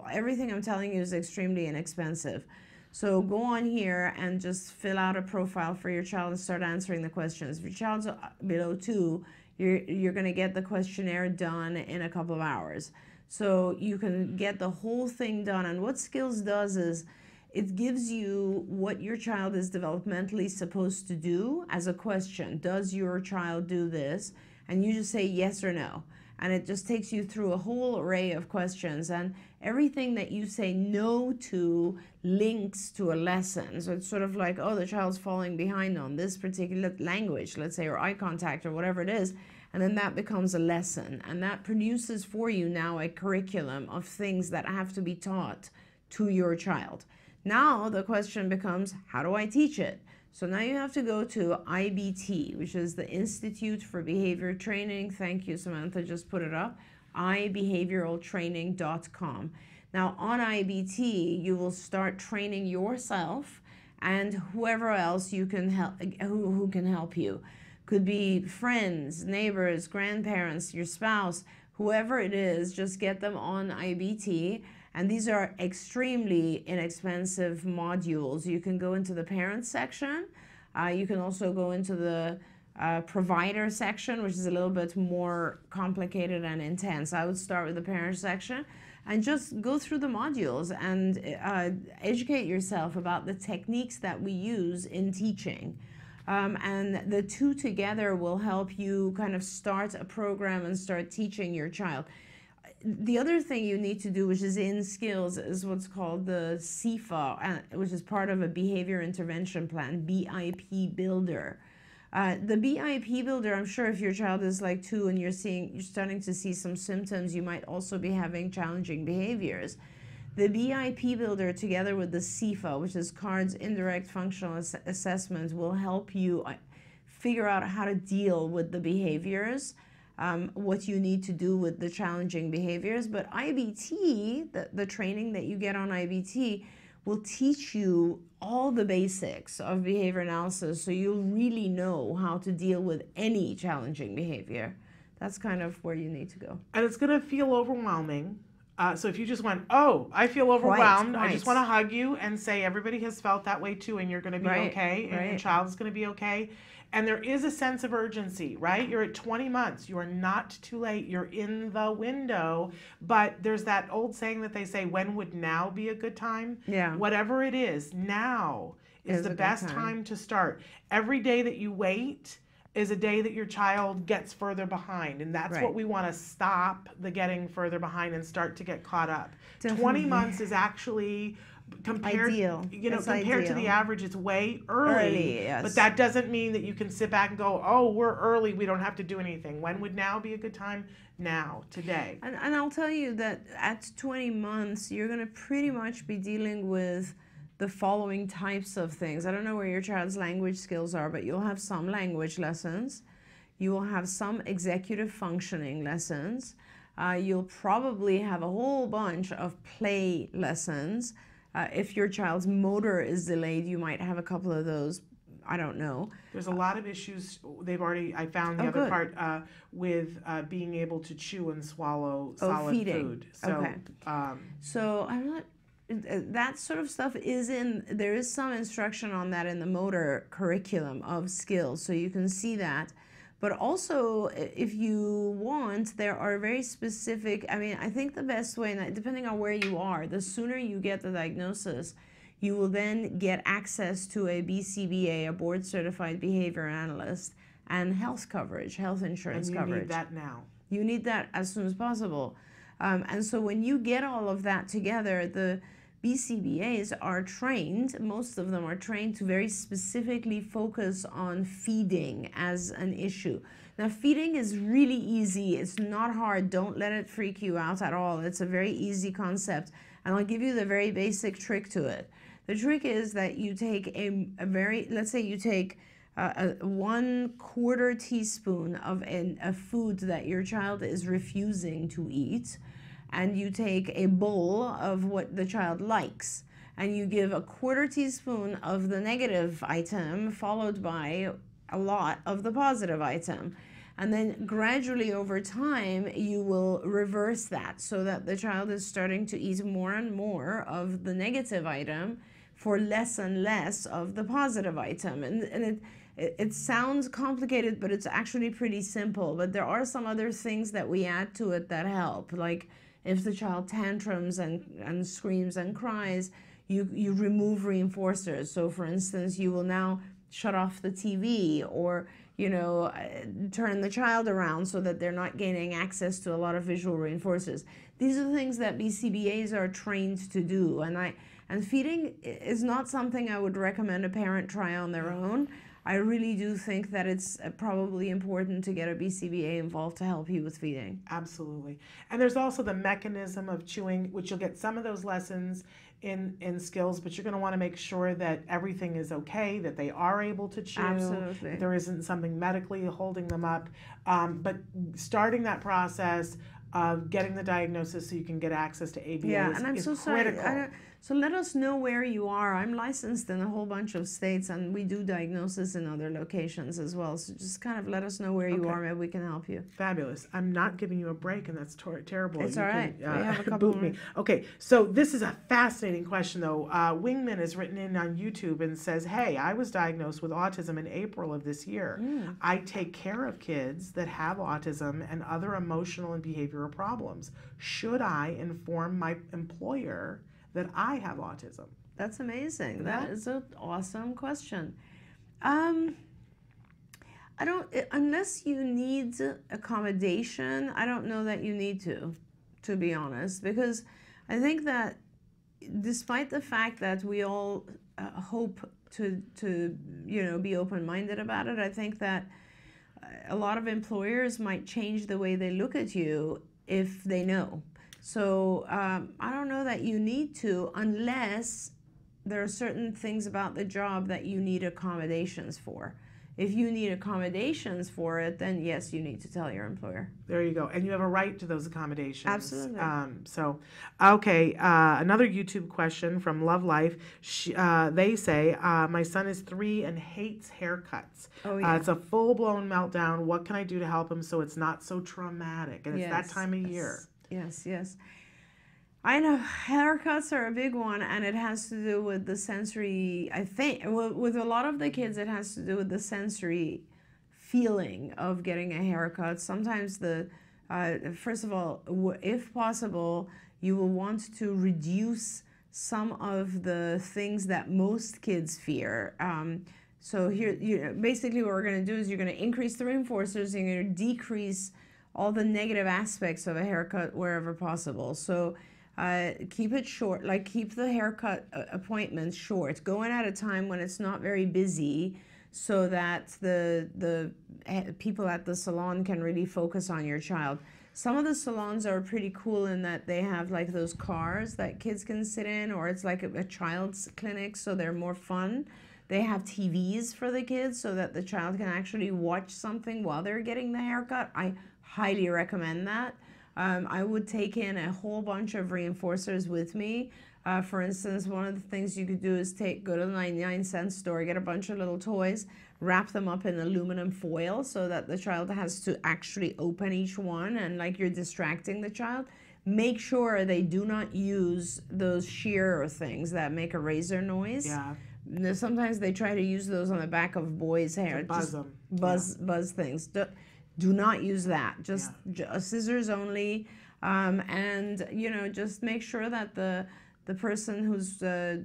S5: everything I'm telling you is extremely inexpensive. So go on here and just fill out a profile for your child and start answering the questions. If your child's below 2, you're going to get the questionnaire done in a couple of hours. So you can get the whole thing done. And what Skills does is it gives you what your child is developmentally supposed to do as a question. Does your child do this? And you just say yes or no. And it just takes you through a whole array of questions. And everything that you say no to links to a lesson. So it's sort of like, oh, the child's falling behind on this particular language, let's say, or eye contact or whatever it is. And then that becomes a lesson. And that produces for you now a curriculum of things that have to be taught to your child. Now the question becomes, how do I teach it? So now you have to go to IBT, which is the Institute for Behavior Training. Thank you, Samantha, just put it up. ibehavioraltraining.com. Now on IBT, you will start training yourself and whoever else you can help, who can help you. Could be friends, neighbors, grandparents, your spouse, whoever it is, just get them on IBT. And these are extremely inexpensive modules. You can go into the parents section. You can also go into the provider section, which is a little bit more complicated and intense. I would start with the parents section and just go through the modules and educate yourself about the techniques that we use in teaching. And the two together will help you kind of start a program and start teaching your child. The other thing you need to do, which is in Skills, is what's called the CIFA, which is part of a behavior intervention plan, BIP Builder. The BIP Builder, I'm sure if your child is like 2 and you're starting to see some symptoms, you might also be having challenging behaviors. The BIP Builder, together with the CIFA, which is CARD's Indirect Functional Assessment, will help you figure out how to deal with the behaviors. What you need to do with the challenging behaviors. But IBT, the training that you get on IBT, will teach you all the basics of behavior analysis, so you'll really know how to deal with any challenging behavior. That's kind of where you need to go.
S2: And it's going to feel overwhelming. So if you just went, oh, I feel overwhelmed, I just want to hug you and say everybody has felt that way too, and you're going to be okay, and your child is going to be okay. And there is a sense of urgency, right? You're at 20 months. You are not too late. You're in the window. But there's that old saying that they say, when would now be a good time?
S5: Yeah.
S2: Whatever it is, now is the best time to start. Every day that you wait is a day that your child gets further behind. And that's what we want to stop, the getting further behind, and start to get caught up. Definitely. 20 months is actually... compared to the average, it's way early,
S5: yes.
S2: But that doesn't mean that you can sit back and go, oh, we're early, we don't have to do anything. When would now be a good time? Now, today.
S5: And I'll tell you that at 20 months, you're going to pretty much be dealing with the following types of things. I don't know where your child's language skills are, but you'll have some language lessons. You will have some executive functioning lessons. You'll probably have a whole bunch of play lessons. If your child's motor is delayed, you might have a couple of those. I don't know.
S2: There's a lot of issues. I found the other part with being able to chew and swallow solid food. So,
S5: so I'm not. That sort of stuff is in. There is some instruction on that in the motor curriculum of Skills, so you can see that. But also, if you want, there are very specific, I think the best way, depending on where you are, the sooner you get the diagnosis, you will then get access to a BCBA, a board certified behavior analyst, and health coverage, health insurance coverage.
S2: And you need that now.
S5: You need that as soon as possible. And so when you get all of that together, the BCBAs are trained, most of them are trained to very specifically focus on feeding as an issue. Now, feeding is really easy. It's not hard. Don't let it freak you out at all. It's a very easy concept. And I'll give you the very basic trick to it. The trick is that you take let's say you take 1/4 teaspoon of a food that your child is refusing to eat, and you take a bowl of what the child likes, and you give a quarter teaspoon of the negative item followed by a lot of the positive item. And then gradually over time, you will reverse that so that the child is starting to eat more and more of the negative item for less and less of the positive item. And it sounds complicated, but it's actually pretty simple. But there are some other things that we add to it that help. Like if the child tantrums and screams and cries, you remove reinforcers. So for instance, you will now shut off the TV, or turn the child around so that they're not gaining access to a lot of visual reinforcers. These are things that BCBAs are trained to do, and feeding is not something I would recommend a parent try on their own. I really do think that it's probably important to get a BCBA involved to help you with feeding.
S2: Absolutely. And there's also the mechanism of chewing, which you'll get some of those lessons in skills, but you're going to want to make sure that everything is okay, that they are able to chew,
S5: Absolutely.
S2: that there isn't something medically holding them up. But starting that process of getting the diagnosis so you can get access to ABA is critical.
S5: So let us know where you are. I'm licensed in a whole bunch of states, and we do diagnosis in other locations as well. So just kind of let us know where you are. Maybe we can help you.
S2: Fabulous. I'm not giving you a break, and that's terrible.
S5: It's all right. We have a couple
S2: boot me. Okay, so this is a fascinating question, though. Wingman has written in on YouTube and says, hey, I was diagnosed with autism in April of this year. I take care of kids that have autism and other emotional and behavioral problems. Should I inform my employer that I have autism?
S5: That's amazing. That is an awesome question. I don't, unless you need accommodation, I don't know that you need to be honest, because I think that despite the fact that we all hope to be open-minded about it, I think that a lot of employers might change the way they look at you if they know. So I don't know that you need to, unless there are certain things about the job that you need accommodations for. If you need accommodations for it, then yes, you need to tell your employer.
S2: There you go. And you have a right to those accommodations.
S5: Absolutely.
S2: Okay. Another YouTube question from Love Life. They say, my son is 3 and hates haircuts.
S5: Oh, yeah.
S2: It's a full-blown meltdown. What can I do to help him so it's not so traumatic? And it's that time of year.
S5: Yes. I know haircuts are a big one, and it has to do with the sensory, I think, with a lot of the kids, it has to do with the sensory feeling of getting a haircut. Sometimes first of all, if possible, you will want to reduce some of the things that most kids fear. So here, basically what we're going to do is you're going to increase the reinforcers, and you're going to decrease all the negative aspects of a haircut wherever possible. So keep it short, like keep the haircut appointments short. Go in at a time when it's not very busy, so that the people at the salon can really focus on your child. Some of the salons are pretty cool in that they have like those cars that kids can sit in, or it's like a child's clinic, so they're more fun. They have TVs for the kids so that the child can actually watch something while they're getting the haircut. I highly recommend that. I would take in a whole bunch of reinforcers with me. For instance, one of the things you could do is go to the 99-cent store, get a bunch of little toys, wrap them up in aluminum foil so that the child has to actually open each one, and like you're distracting the child. Make sure they do not use those shear things that make a razor noise.
S2: Yeah.
S5: Sometimes they try to use those on the back of boys' hair.
S2: To buzz them.
S5: Buzz things. Do not use that. Just scissors only, and just make sure that the person who's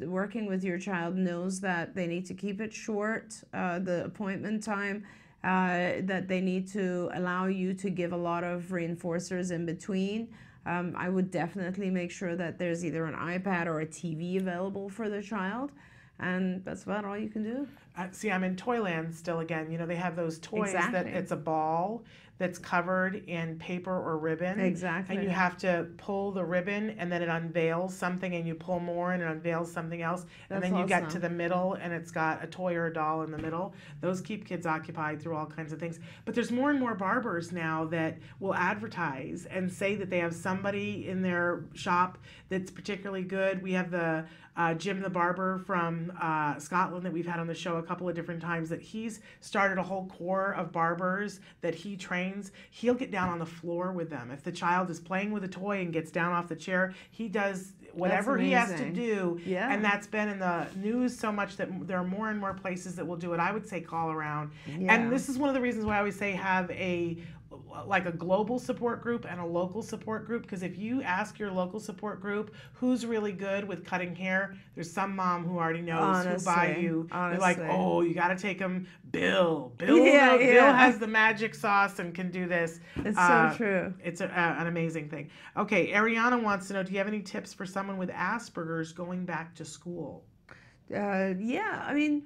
S5: working with your child knows that they need to keep it short. The appointment time, that they need to allow you to give a lot of reinforcers in between. I would definitely make sure that there's either an iPad or a TV available for the child. And that's about all you can do.
S2: See, I'm in Toyland still again. You know, they have those toys that
S5: Exactly.
S2: it's a ball that's covered in paper or ribbon.
S5: Exactly.
S2: And you have to pull the ribbon and then it unveils something and you pull more and it unveils something else. And
S5: That's
S2: then you get to
S5: awesome.
S2: the middle and it's got a toy or a doll in the middle. Those keep kids occupied through all kinds of things. But there's more and more barbers now that will advertise and say that they have somebody in their shop that's particularly good. We have the Jim the Barber from Scotland that we've had on the show a couple of different times, that he's started a whole corps of barbers that he trains. He'll get down on the floor with them. If the child is playing with a toy and gets down off the chair, he does whatever he has to
S5: amazing.
S2: do.
S5: Yeah.
S2: And that's been in the news so much that there are more and more places that will do it. I would say call around.
S5: Yeah.
S2: And this is one of the reasons why I always say have like a global support group and a local support group, because if you ask your local support group who's really good with cutting hair, there's some mom who already knows who by you. They're like, oh, you got to take him, Bill. Bill has the magic sauce and can do this.
S5: It's so true.
S2: It's an amazing thing. Okay, Ariana wants to know, do you have any tips for someone with Asperger's going back to school?
S5: Yeah, I mean,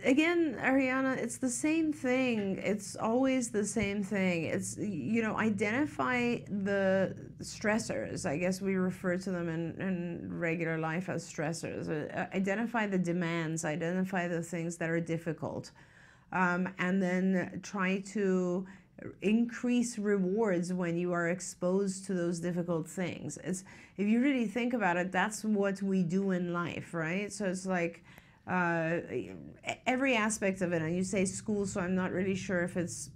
S5: again, Ariana, it's the same thing. It's always the same thing. It's, you know, identify the stressors. I guess we refer to them in regular life as stressors. Identify the demands, identify the things that are difficult, and then try to increase rewards when you are exposed to those difficult things. It's, if you really think about it, that's what we do in life, right? So it's like, every aspect of it. And you say school, so I'm not really sure if it's,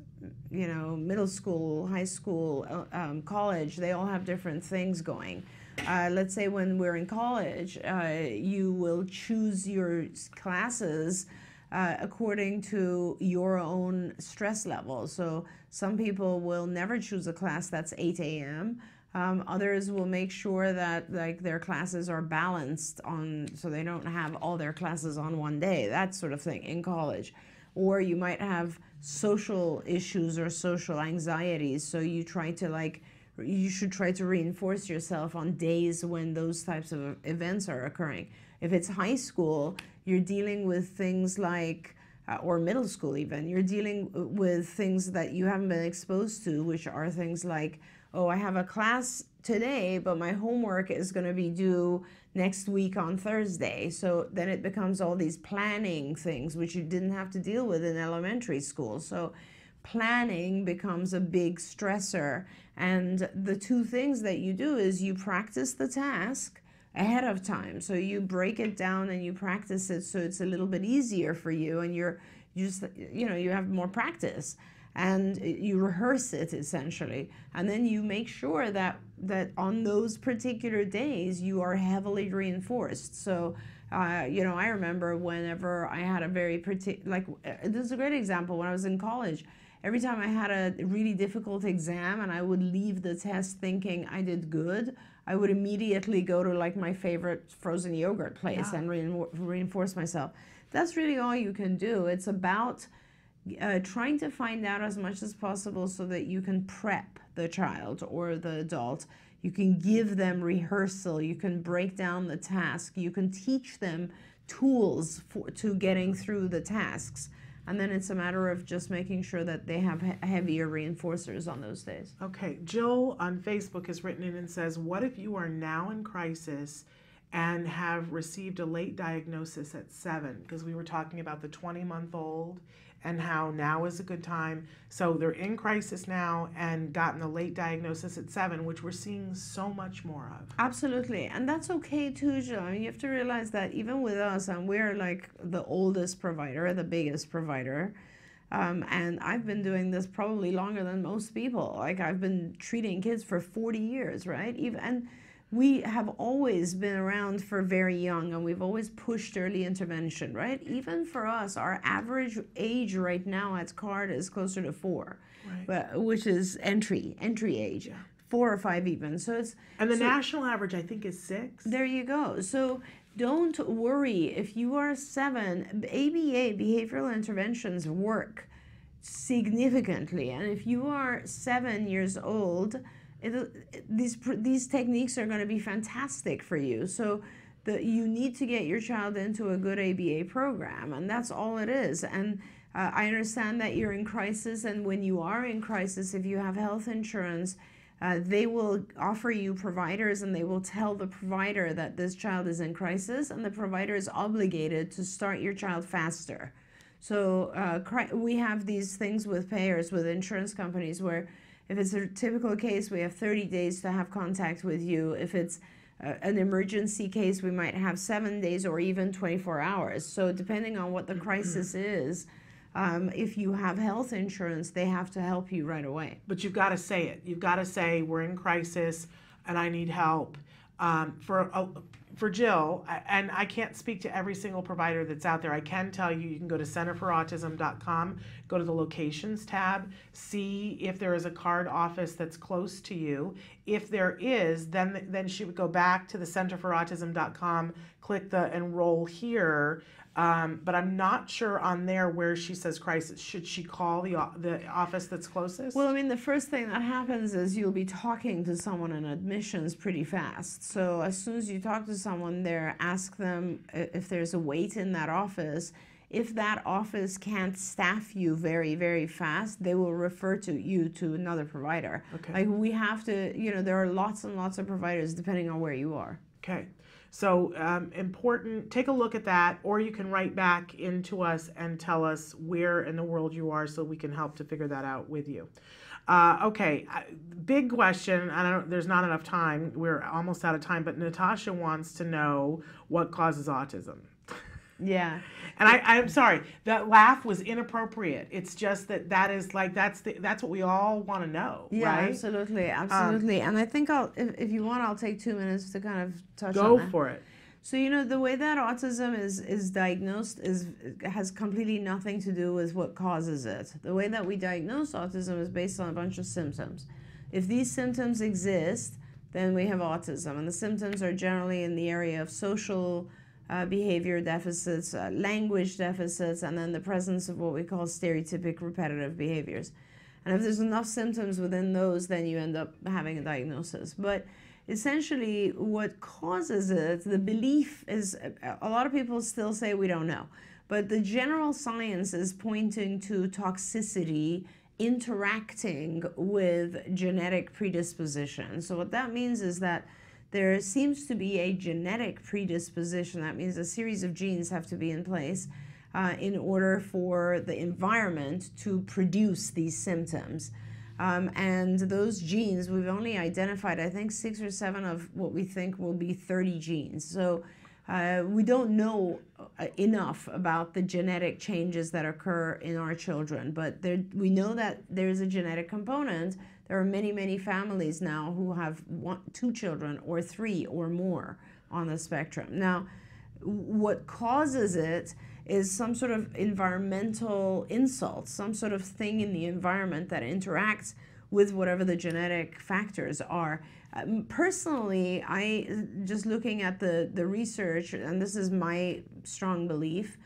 S5: you know, middle school, high school, college. They all have different things going. Let's say when we're in college, you will choose your classes according to your own stress level. So some people will never choose a class that's 8 a.m. Others will make sure that like their classes are balanced on, so they don't have all their classes on one day, that sort of thing in college. Or you might have social issues or social anxieties, so you try to like, you should try to reinforce yourself on days when those types of events are occurring. If it's high school, you're dealing with things like, or middle school even, you're dealing with things that you haven't been exposed to, which are things like, oh, I have a class today, but my homework is going to be due next week on Thursday. So then it becomes all these planning things, which you didn't have to deal with in elementary school. So planning becomes a big stressor. And the two things that you do is you practice the task ahead of time. So you break it down and you practice it so it's a little bit easier for you, and you just, you know, you have more practice. And you rehearse it essentially, and then you make sure that on those particular days you are heavily reinforced. So, you know, I remember whenever I had a very this is a great example. When I was in college, every time I had a really difficult exam and I would leave the test thinking I did good, I would immediately go to like my favorite frozen yogurt place and reinforce myself. That's really all you can do. It's about trying to find out as much as possible so that you can prep the child or the adult. You can give them rehearsal. You can break down the task. You can teach them tools to getting through the tasks. And then it's a matter of just making sure that they have heavier reinforcers on those days.
S2: Okay, Jill on Facebook has written in and says, what if you are now in crisis and have received a late diagnosis at 7? Because we were talking about the 20-month-old and how now is a good time. So they're in crisis now and gotten a late diagnosis at 7, which we're seeing so much more of.
S5: Absolutely. And that's okay too, Jill. I mean, you have to realize that even with us, and we're like the oldest provider, the biggest provider, and I've been doing this probably longer than most people. Like I've been treating kids for 40 years, right? And we have always been around for very young, and we've always pushed early intervention, right? Even for us, our average age right now at CARD is closer to 4, right, which is entry age, 4 or 5 even. So it's,
S2: and the national average I think is 6.
S5: There you go. So don't worry if you are 7. ABA, behavioral interventions, work significantly, and if you are 7 years old, these techniques are going to be fantastic for you. So you need to get your child into a good ABA program, and that's all it is. And I understand that you're in crisis, and when you are in crisis, if you have health insurance, they will offer you providers, and they will tell the provider that this child is in crisis, and the provider is obligated to start your child faster. So we have these things with payers, with insurance companies, where if it's a typical case, we have 30 days to have contact with you. If it's an emergency case, we might have 7 days or even 24 hours. So depending on what the crisis is, if you have health insurance, they have to help you right away.
S2: But you've got to say it. You've got to say, we're in crisis and I need help. For Jill, and I can't speak to every single provider that's out there. I can tell you, you can go to centerforautism.com, go to the locations tab, see if there is a card office that's close to you. If there is, then she would go back to the centerforautism.com, click the enroll here. But I'm not sure on there where she says crisis. Should she call the office that's closest?
S5: Well, I mean, the first thing that happens is you'll be talking to someone in admissions pretty fast. So as soon as you talk to someone there, ask them if there's a wait in that office. If that office can't staff you very, very fast, they will refer you to another provider.
S2: Okay.
S5: Like, we have to, there are lots and lots of providers depending on where you are.
S2: Okay. So important, take a look at that, or you can write back into us and tell us where in the world you are so we can help to figure that out with you. Okay, big question. There's not enough time. We're almost out of time, but Natasha wants to know what causes autism.
S5: Yeah.
S2: And I'm sorry, that laugh was inappropriate. It's just that's what we all want to know,
S5: yeah,
S2: right?
S5: Absolutely. And I think if you want, I'll take 2 minutes to kind of touch on
S2: Go
S5: that.
S2: for it.
S5: So, the way that autism is diagnosed has completely nothing to do with what causes it. The way that we diagnose autism is based on a bunch of symptoms. If these symptoms exist, then we have autism. And the symptoms are generally in the area of social behavior deficits, language deficits, and then the presence of what we call stereotypic repetitive behaviors. And if there's enough symptoms within those, then you end up having a diagnosis. But essentially, what causes it, the belief is, a lot of people still say we don't know. But the general science is pointing to toxicity interacting with genetic predisposition. So what that means is that there seems to be a genetic predisposition. That means a series of genes have to be in place in order for the environment to produce these symptoms. And those genes, we've only identified, I think, 6 or 7 of what we think will be 30 genes. So we don't know enough about the genetic changes that occur in our children, but we know that there's a genetic component. There are many, many families now who have 2 children or 3 or more on the spectrum. Now, what causes it is some sort of environmental insult, some sort of thing in the environment that interacts with whatever the genetic factors are. Personally, just looking at the research, and this is my strong belief,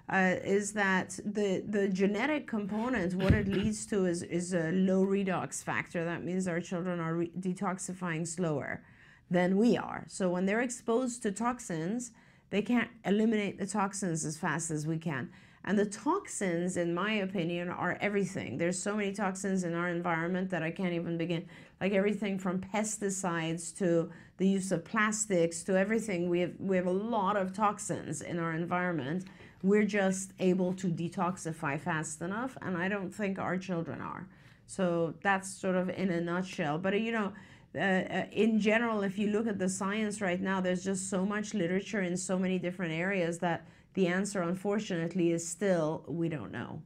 S5: is that the genetic component, what it leads to is a low redox factor. That means our children are detoxifying slower than we are. So when they're exposed to toxins, they can't eliminate the toxins as fast as we can. And the toxins, in my opinion, are everything. There's so many toxins in our environment that I can't even begin. Like everything from pesticides to the use of plastics to everything. We have a lot of toxins in our environment. We're just able to detoxify fast enough, and I don't think our children are. So that's sort of in a nutshell. But in general, if you look at the science right now, there's just so much literature in so many different areas that the answer, unfortunately, is still we don't know.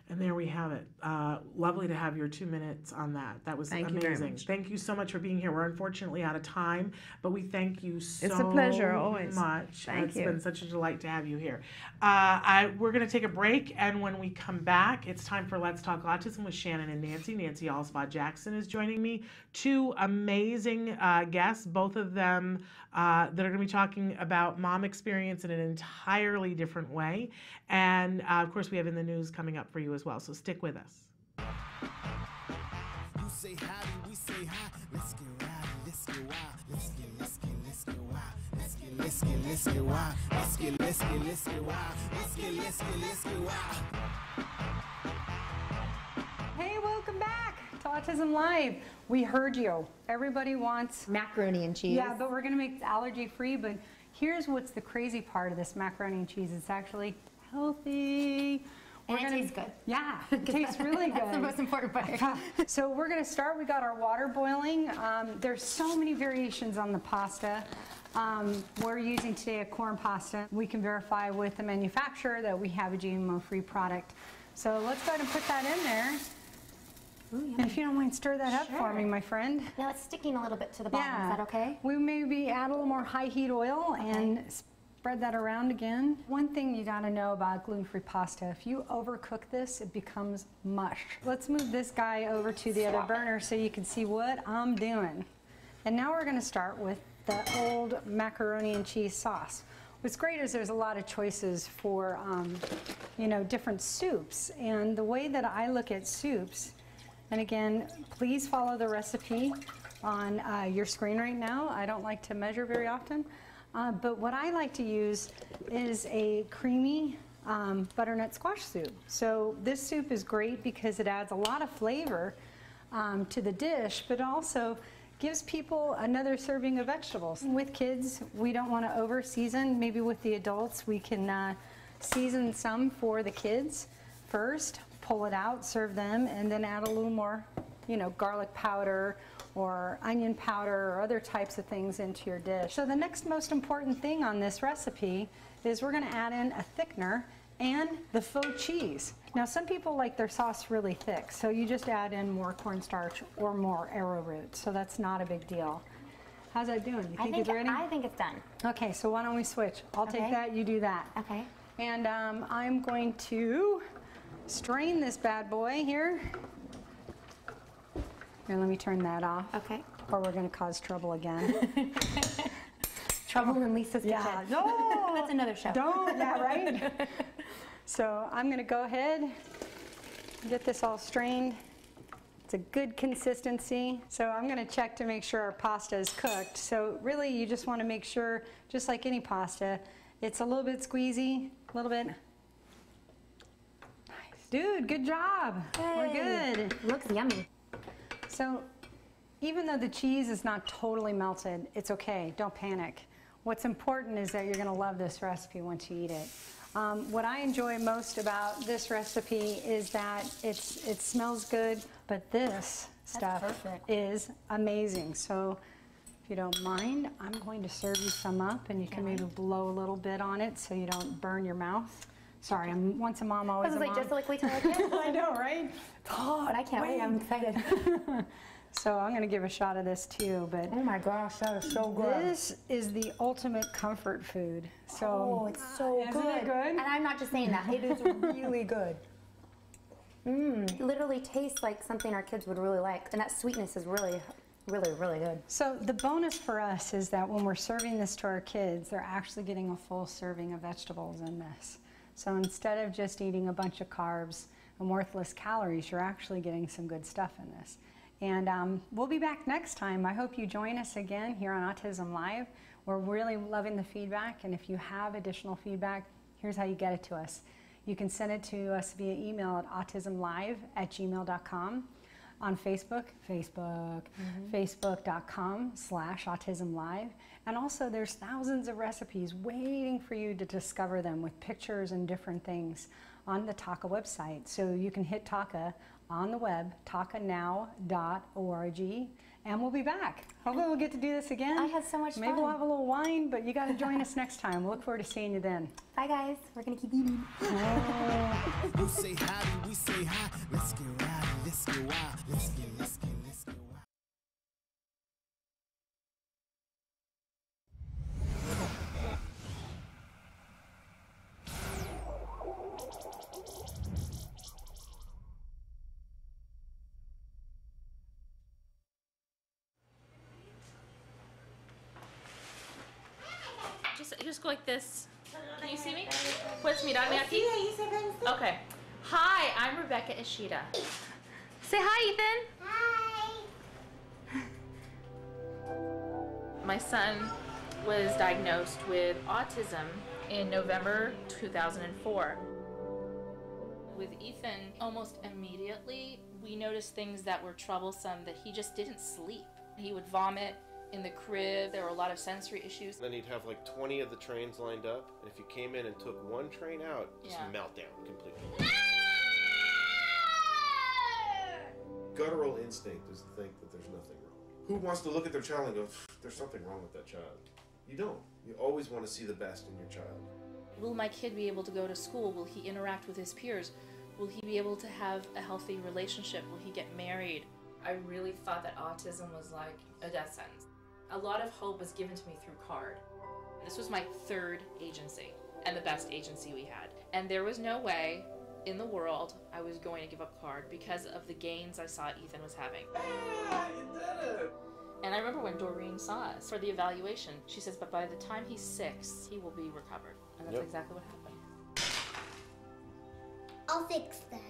S2: And there we have it. Lovely to have your 2 minutes on that. That was amazing.
S5: Thank you very much.
S2: Thank you so much for being here. We're unfortunately out of time, but we thank you so
S5: It's a pleasure, always.
S2: much.
S5: Thank you.
S2: It's been such a delight to have you here. We're going to take a break, and when we come back, it's time for Let's Talk Autism with Shannon and Nancy. Nancy Alsbaugh-Jackson is joining me. 2 amazing guests, both of them that are going to be talking about mom experience in an entirely different way. And of course, we have In the News coming up for you as well. So stick with us.
S7: You say howdy, we say hi. Let's get rowdy, let's get wild. Let's get wild. Let's get let's get wild. Let's get wild. Let's get wild.
S8: Hey, welcome back to Autism Live. We heard you. Everybody wants
S9: macaroni and cheese.
S8: Yeah, but we're gonna make it allergy free. But here's what's the crazy part of this macaroni and cheese. It's actually healthy.
S9: And it tastes good.
S8: Yeah, it tastes really good.
S9: That's the most important part.
S8: So we're gonna start, we got our water boiling. There's so many variations on the pasta. We're using today a corn pasta. We can verify with the manufacturer that we have a GMO-free product. So let's go ahead and put that in there.
S9: Ooh,
S8: and if you don't mind, stir that up for me, my friend.
S9: Now it's sticking a little bit to the bottom,
S8: Yeah.
S9: Is that okay?
S8: We maybe add a little more high heat oil and spread that around again. One thing you gotta know about gluten-free pasta, if you overcook this, it becomes mush. Let's move this guy over to the other burner so you can see what I'm doing. And now we're gonna start with the old macaroni and cheese sauce. What's great is there's a lot of choices for, you know, different soups. And the way that I look at soups, and again, please follow the recipe on your screen right now. I don't like to measure very often. But what I like to use is a creamy butternut squash soup. So this soup is great because it adds a lot of flavor to the dish, but also gives people another serving of vegetables. With kids, we don't want to over season. Maybe with the adults, we can season some for the kids first, pull it out, serve them, and then add a little more, you know, garlic powder or onion powder or other types of things into your dish. So the next most important thing on this recipe is we're gonna add in a thickener and the faux cheese. Now some people like their sauce really thick, so you just add in more cornstarch or more arrowroot, so that's not a big deal. How's that doing? You think it's ready?
S9: I think it's done.
S8: Okay, so why don't we switch? I'll take that, you do that.
S9: Okay.
S8: And I'm going to strain this bad boy here. Here, let me turn that off.
S9: Okay.
S8: Or we're going to cause trouble again.
S9: Trouble in Lisa's kitchen.
S8: Yeah, no!
S9: That's another show.
S8: Don't, yeah, right? So I'm going to go ahead and get this all strained. It's a good consistency. So I'm going to check to make sure our pasta is cooked. So really you just want to make sure, just like any pasta, it's a little bit squeezy, a little bit. Nice. Dude, good job.
S9: Yay.
S8: We're good.
S9: Looks yummy.
S8: So even though the cheese is not totally melted, it's okay, don't panic. What's important is that you're gonna love this recipe once you eat it. What I enjoy most about this recipe is that it smells good, but this stuff is amazing. So if you don't mind, I'm going to serve you some up and you can maybe blow a little bit on it so you don't burn your mouth. Sorry, I'm once a mom, always a mom.
S9: Just like we tell our kids.
S8: I know, right?
S9: God, I can't wait. I'm excited.
S8: So I'm going to give a shot of this too, but
S9: oh my gosh, that is so good.
S8: This is the ultimate comfort food. So
S9: oh, it's so
S8: isn't
S9: good.
S8: It good?
S9: And I'm not just saying that. It is really good. It literally tastes like something our kids would really like, and that sweetness is really, really, really good.
S8: So the bonus for us is that when we're serving this to our kids, they're actually getting a full serving of vegetables in this. So instead of just eating a bunch of carbs and worthless calories, you're actually getting some good stuff in this. And we'll be back next time. I hope you join us again here on Autism Live. We're really loving the feedback, and if you have additional feedback, here's how you get it to us. You can send it to us via email at autismlive@gmail.com. On Facebook, facebook.com/autismlive. And also there's thousands of recipes waiting for you to discover them with pictures and different things on the Taka website. So you can hit Taka on the web, takanow.org, and we'll be back. Hopefully we'll get to do this again.
S9: I had so much fun.
S8: Maybe we'll have a little wine, but you got to join us next time. We'll look forward to seeing you then.
S9: Bye guys, we're gonna keep eating.
S7: You say howdy, we say hi. Let's get rowdy, let's get wild. Let's get wild.
S10: Just go like this. Can you see me? Puedes mirarme aquí? Okay. Hi, I'm Rebecca Ishida. Say hi, Ethan. Hi. My son was diagnosed with autism in November 2004. With Ethan, almost immediately, we noticed things that were troublesome, that he just didn't sleep. He would vomit in the crib. There were a lot of sensory issues.
S11: Then he'd have like 20 of the trains lined up, and if you came in and took one train out, just meltdown completely. Guttural instinct is to think that there's nothing wrong. Who wants to look at their child and go, there's something wrong with that child? You don't. You always want to see the best in your child.
S10: Will my kid be able to go to school? Will he interact with his peers? Will he be able to have a healthy relationship? Will he get married? I really thought that autism was like a death sentence. A lot of hope was given to me through CARD. This was my third agency and the best agency we had. And there was no way in the world I was going to give up CARD because of the gains I saw Ethan was having.
S11: Yeah, you did it!
S10: And I remember when Doreen saw us for the evaluation, she says, but by the time he's 6, he will be recovered. And that's exactly what happened.
S12: I'll fix that.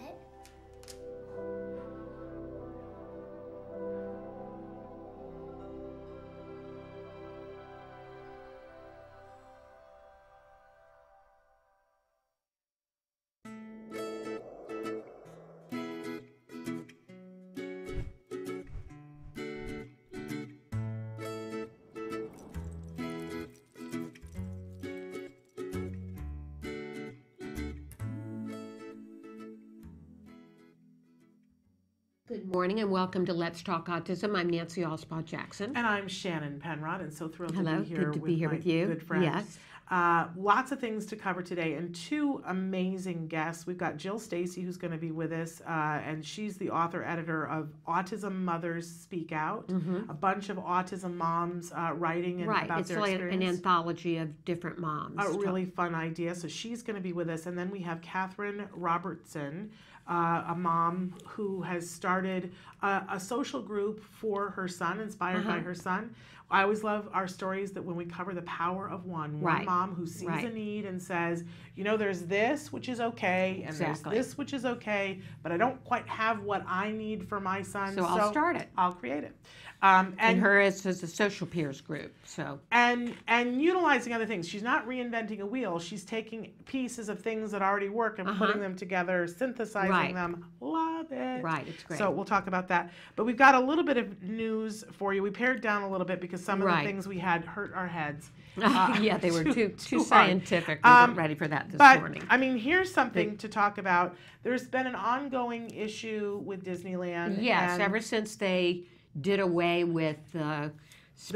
S13: Good morning and welcome to Let's Talk Autism. I'm Nancy Alspaugh-Jackson.
S2: And I'm Shannon Penrod, and so thrilled
S13: Hello,
S2: to be here,
S13: good to be here
S2: my
S13: with you.
S2: good friends.
S13: Yes.
S2: Lots of things to cover today, and two amazing guests. We've got Jill Stacy, who's going to be with us, and she's the author-editor of Autism Mothers Speak Out, a bunch of autism moms writing about their experience.
S13: An anthology of different moms.
S2: A really fun idea. So she's going to be with us, and then we have Catherine Robertson, a mom who has started a social group for her son, inspired by her son. I always love our stories that when we cover the power of one mom who sees a need and says, you know, there's this, which is okay, and there's this, which is okay, but I don't quite have what I need for my son.
S13: So I'll start it.
S2: I'll create it.
S13: And her as a social peers group. So
S2: and utilizing other things. She's not reinventing a wheel. She's taking pieces of things that already work and putting them together, synthesizing them. Love it.
S13: Right, it's great.
S2: So we'll talk about that. But we've got a little bit of news for you. We pared down a little bit because some of the things we had hurt our heads.
S13: Yeah, they were too scientific. We weren't ready for that this morning.
S2: I mean, here's something to talk about. There's been an ongoing issue with Disneyland.
S13: Yes, ever since they did away with the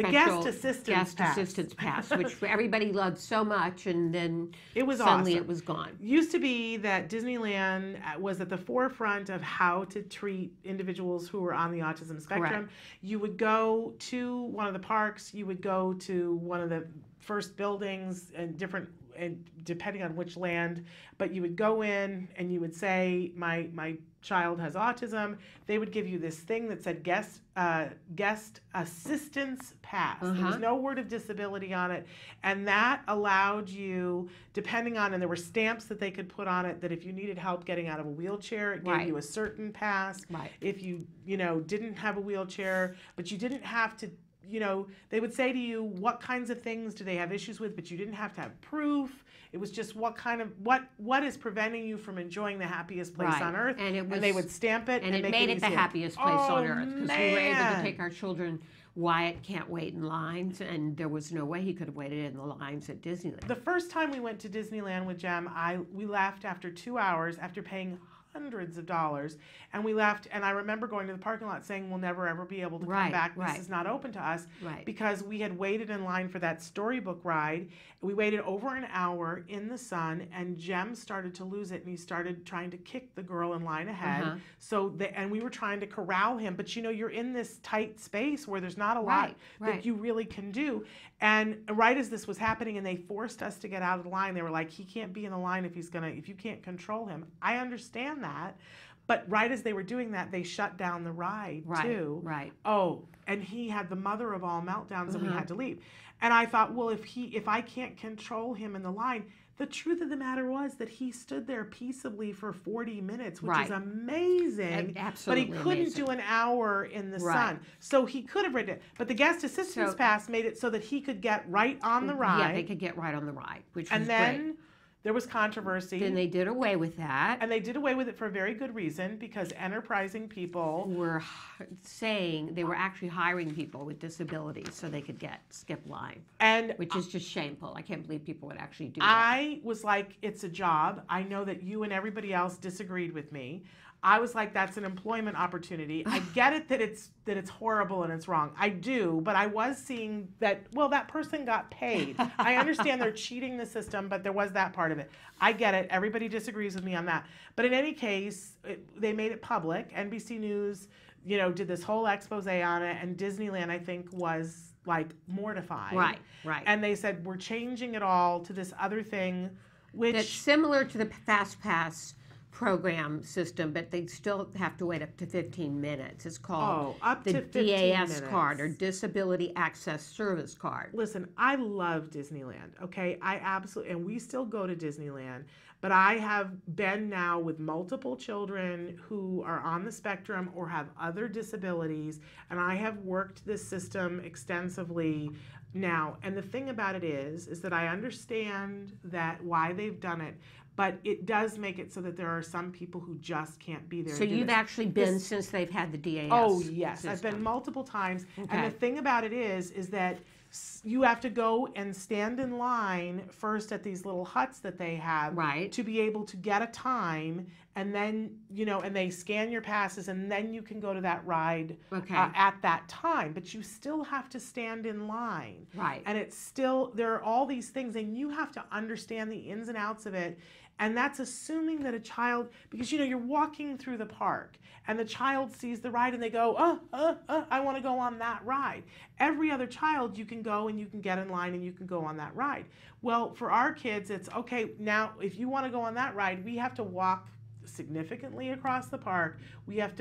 S2: guest assistance
S13: pass, which everybody loved so much, and then
S2: it was
S13: suddenly
S2: awesome.
S13: It was gone.
S2: Used to be that Disneyland was at the forefront of how to treat individuals who were on the autism spectrum.
S13: Correct.
S2: You would go to one of the parks, you would go to one of the first buildings and depending on which land, but you would go in and you would say, my child has autism. They would give you this thing that said guest assistance pass. There was no word of disability on it, and that allowed you, depending on, and there were stamps that they could put on it that if you needed help getting out of a wheelchair, it gave you a certain pass. If you didn't have a wheelchair, but you didn't have to. They would say to you, what kinds of things do they have issues with, but you didn't have to have proof. It was just what is preventing you from enjoying the happiest place on earth, and they would stamp it.
S13: And it made it the happiest place on earth, because we were able to take our children. Wyatt can't wait in lines, and there was no way he could have waited in the lines at Disneyland.
S2: The first time we went to Disneyland with Jem, we left after 2 hours after paying hundreds of dollars, and we left, and I remember going to the parking lot saying we'll never ever be able to come back. This is not open to us, because we had waited in line for that storybook ride. We waited over an hour in the sun, and Jem started to lose it, and he started trying to kick the girl in line ahead. And we were trying to corral him, but you're in this tight space where there's not a lot that you really can do. And right as this was happening, and they forced us to get out of the line, they were like, he can't be in the line if you can't control him. I understand that, but right as they were doing that, they shut down the ride too. Oh, and he had the mother of all meltdowns, and we had to leave. And I thought, well, if I can't control him in the line, the truth of the matter was that he stood there peaceably for 40 minutes, which
S13: Right.
S2: is amazing.
S13: Absolutely
S2: but he couldn't
S13: amazing.
S2: do an hour in the
S13: Right.
S2: sun. So he could have written it. But the guest assistance pass made it so that he could get right on the ride.
S13: Yeah, they could get right on the ride, which was
S2: And then
S13: great.
S2: there was controversy.
S13: Then they did away with that.
S2: And they did away with it for a very good reason, because enterprising people
S13: were saying they were actually hiring people with disabilities so they could skip line, which is just shameful. I can't believe people would actually do that.
S2: I was like, it's a job. I know that you and everybody else disagreed with me. I was like, that's an employment opportunity. I get it that it's horrible and it's wrong. I do, but I was seeing that, well, that person got paid. I understand they're cheating the system, but there was that part of it. I get it. Everybody disagrees with me on that. But in any case, they made it public. NBC News, did this whole expose on it, and Disneyland, I think, was like mortified.
S13: Right.
S2: And they said, we're changing it all to this other thing, which...
S13: That's similar to the Fast Pass program system, but they still have to wait up to 15 minutes. It's called
S2: up
S13: the
S2: to 15
S13: DAS
S2: minutes.
S13: card, or Disability Access Service card.
S2: Listen, I love Disneyland, okay? I absolutely, and we still go to Disneyland, but I have been now with multiple children who are on the spectrum or have other disabilities, and I have worked this system extensively now. And the thing about it is that I understand that why they've done it, but it does make it so that there are some people who just can't be there.
S13: So you've actually been since they've had the DAS
S2: Oh, yes.
S13: system.
S2: I've been multiple times.
S13: Okay.
S2: And the thing about it is that you have to go and stand in line first at these little huts that they have to be able to get a time, and then, and they scan your passes, and then you can go to that ride at that time. But you still have to stand in line.
S13: Right.
S2: And it's still, there are all these things, and you have to understand the ins and outs of it. And that's assuming that a child, because you're walking through the park and the child sees the ride and they go, I want to go on that ride. Every other child, you can go and you can get in line and you can go on that ride. Well, for our kids, it's okay, now if you want to go on that ride, we have to walk significantly across the park.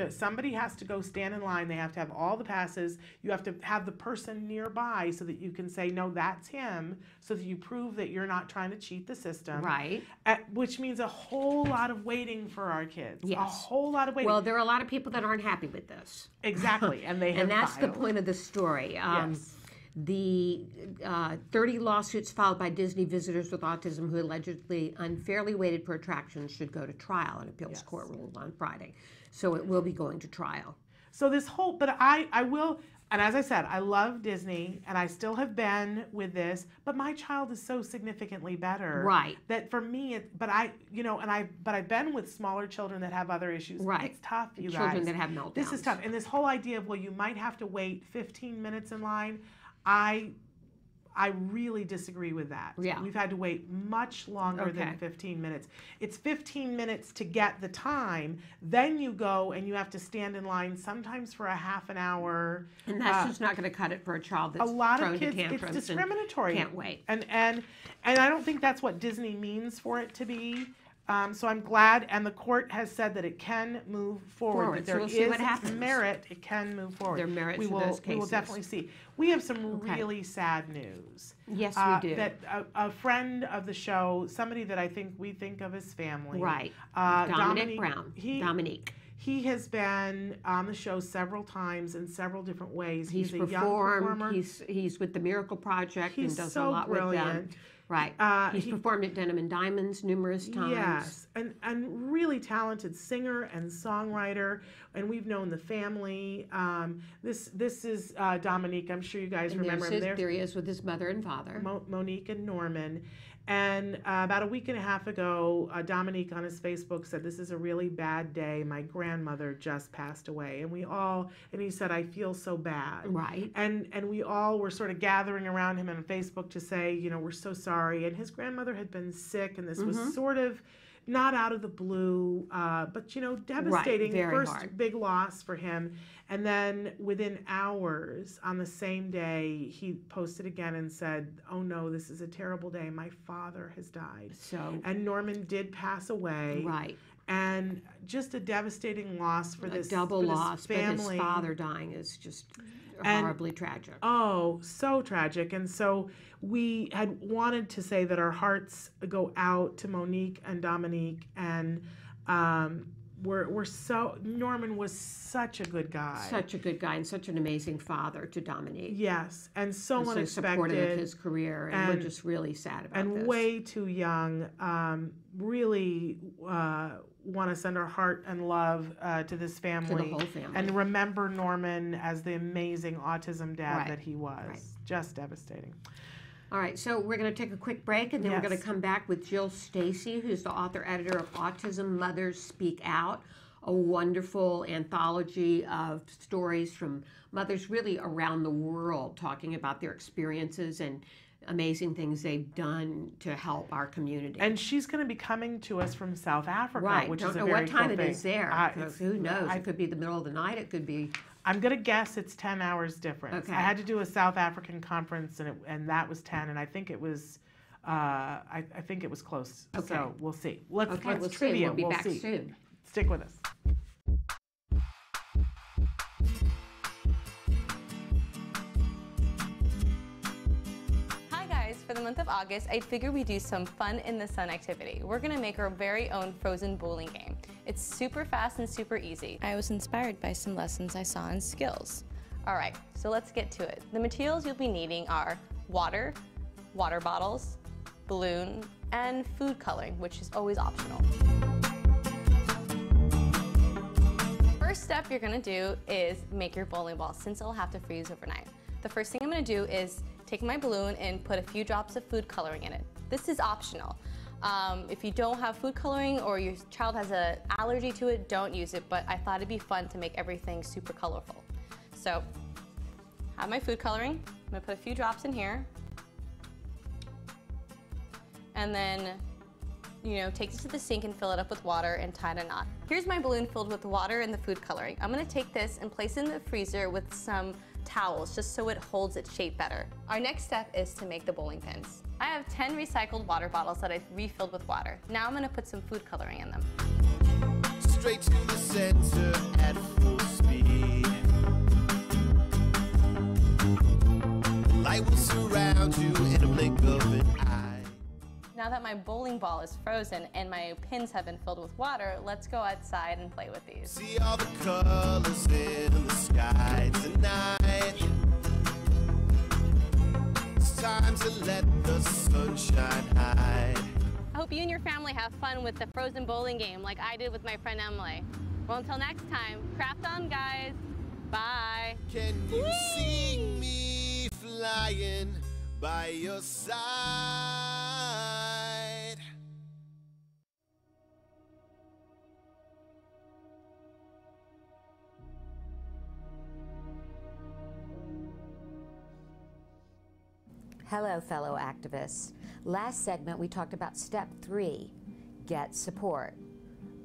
S2: Somebody has to go stand in line. They have to have all the passes. You have to have the person nearby so that you can say, no, that's him, so that you prove that you're not trying to cheat the system.
S13: Right.
S2: Which means a whole lot of waiting for our kids.
S13: Yes.
S2: A whole lot of waiting.
S13: Well, there are a lot of people that aren't happy with this.
S2: Exactly. And they have
S13: And that's
S2: filed.
S13: the point of the story.
S2: Yes.
S13: The 30 lawsuits filed by Disney visitors with autism who allegedly unfairly waited for attractions should go to trial. An appeals court ruled on Friday. So it will be going to trial.
S2: So this whole, but I will, and as I said, I love Disney, and I still have been with this, but my child is so significantly better.
S13: Right.
S2: That for me, but I've been with smaller children that have other issues.
S13: Right.
S2: It's tough, you guys.
S13: Children that have meltdowns.
S2: This is tough. And this whole idea of, well, you might have to wait 15 minutes in line, I really disagree with that.
S13: Yeah.
S2: We've had to wait much longer than 15 minutes. It's 15 minutes to get the time. Then you go and you have to stand in line sometimes for a half an hour.
S13: And that's just not going to cut it for a child that's
S2: a lot
S13: prone
S2: of kids,
S13: to tantrums.
S2: it's discriminatory.
S13: Can't wait.
S2: And I don't think that's what Disney means for it to be. So I'm glad, and the court has said that it can move forward. That
S13: So
S2: there
S13: we'll see what
S2: is
S13: happens.
S2: merit, it can move forward.
S13: There are merits
S2: we
S13: to
S2: will,
S13: those
S2: We will
S13: cases.
S2: definitely see. We have some really sad news.
S13: Yes, we do.
S2: That a friend of the show, somebody that we think of as family.
S13: Right.
S2: Dominic
S13: Brown. Dominique.
S2: He has been on the show several times in several different ways.
S13: He's
S2: a
S13: performed.
S2: young performer.
S13: He's with the Miracle Project
S2: He's
S13: and does
S2: so
S13: a lot
S2: brilliant.
S13: with them. Right. He's performed at Denim and Diamonds numerous times.
S2: Yes, and really talented singer and songwriter, and we've known the family. This is Dominique. I'm sure you guys remember him.
S13: There he is with his mother and father.
S2: Monique and Norman. And about a week and a half ago, Dominique on his Facebook said, "This is a really bad day. My grandmother just passed away." And he said, "I feel so bad."
S13: Right.
S2: And we all were sort of gathering around him on Facebook to say, we're so sorry. And his grandmother had been sick, and this was sort of not out of the blue, but devastating.
S13: Right, very
S2: First
S13: hard.
S2: big loss for him. And then within hours on the same day, he posted again and said, "Oh no, this is a terrible day. My father has died." And Norman did pass away.
S13: Right.
S2: And just a devastating loss for this
S13: double
S2: for
S13: loss,
S2: this family.
S13: but his father dying is just horribly tragic.
S2: Oh, so tragic. And so we had wanted to say that our hearts go out to Monique and Dominique, and Norman was such a good guy.
S13: Such a good guy and such an amazing father to Dominique.
S2: Yes, and so
S13: So
S2: unexpected.
S13: supportive of his career, and we're just really sad about
S2: and
S13: this.
S2: way too young. Really want to send our heart and love to this family.
S13: To the whole family.
S2: And remember Norman as the amazing autism dad
S13: Right.
S2: that he was.
S13: Right.
S2: Just devastating.
S13: All right, so we're going to take a quick break, and then we're going to come back with Jill Stacy, who's the author-editor of Autism Mothers Speak Out, a wonderful anthology of stories from mothers really around the world talking about their experiences and amazing things they've done to help our community.
S2: And she's going to be coming to us from South Africa,
S13: Right,
S2: which
S13: don't
S2: is a
S13: know
S2: very
S13: what time
S2: cool
S13: it
S2: thing.
S13: is there, because who knows? It could be the middle of the night, it could be...
S2: I'm going to guess it's 10 hours difference.
S13: Okay.
S2: I had to do a South African conference, and that was 10, and I think it was I think it was close.
S13: Okay.
S2: So we'll see. Let's
S13: we'll
S2: trivia.
S13: see. We'll be back
S2: see.
S13: soon.
S2: Stick with us.
S12: Hi guys, for the month of August, I figured we'd do some fun in the sun activity. We're gonna make our very own frozen bowling game. It's super fast and super easy. I was inspired by some lessons I saw in Skills. All right, so let's get to it. The materials you'll be needing are water, water bottles, balloon, and food coloring, which is always optional. First step you're gonna do is make your bowling ball, since it'll have to freeze overnight. The first thing I'm gonna do is take my balloon and put a few drops of food coloring in it. This is optional. If you don't have food coloring or your child has an allergy to it, don't use it, but I thought it'd be fun to make everything super colorful. So, I have my food coloring. I'm gonna put a few drops in here. And then, take it to the sink and fill it up with water and tie a knot. Here's my balloon filled with water and the food coloring. I'm gonna take this and place it in the freezer with some towels, just so it holds its shape better. Our next step is to make the bowling pins. I have 10 recycled water bottles that I've refilled with water. Now I'm gonna put some food coloring in them.
S7: Straight to the center at full speed. Light will surround you in a blink of an eye.
S12: Now that my bowling ball is frozen and my pins have been filled with water, let's go outside and play with these.
S7: See all the colors in the sky tonight. It's time to let the sunshine hide.
S12: I hope you and your family have fun with the frozen bowling game like I did with my friend Emily. Well, until next time, craft on, guys. Bye.
S7: Can you see me flying by your side?
S14: Hello, fellow activists. Last segment, we talked about step 3, get support.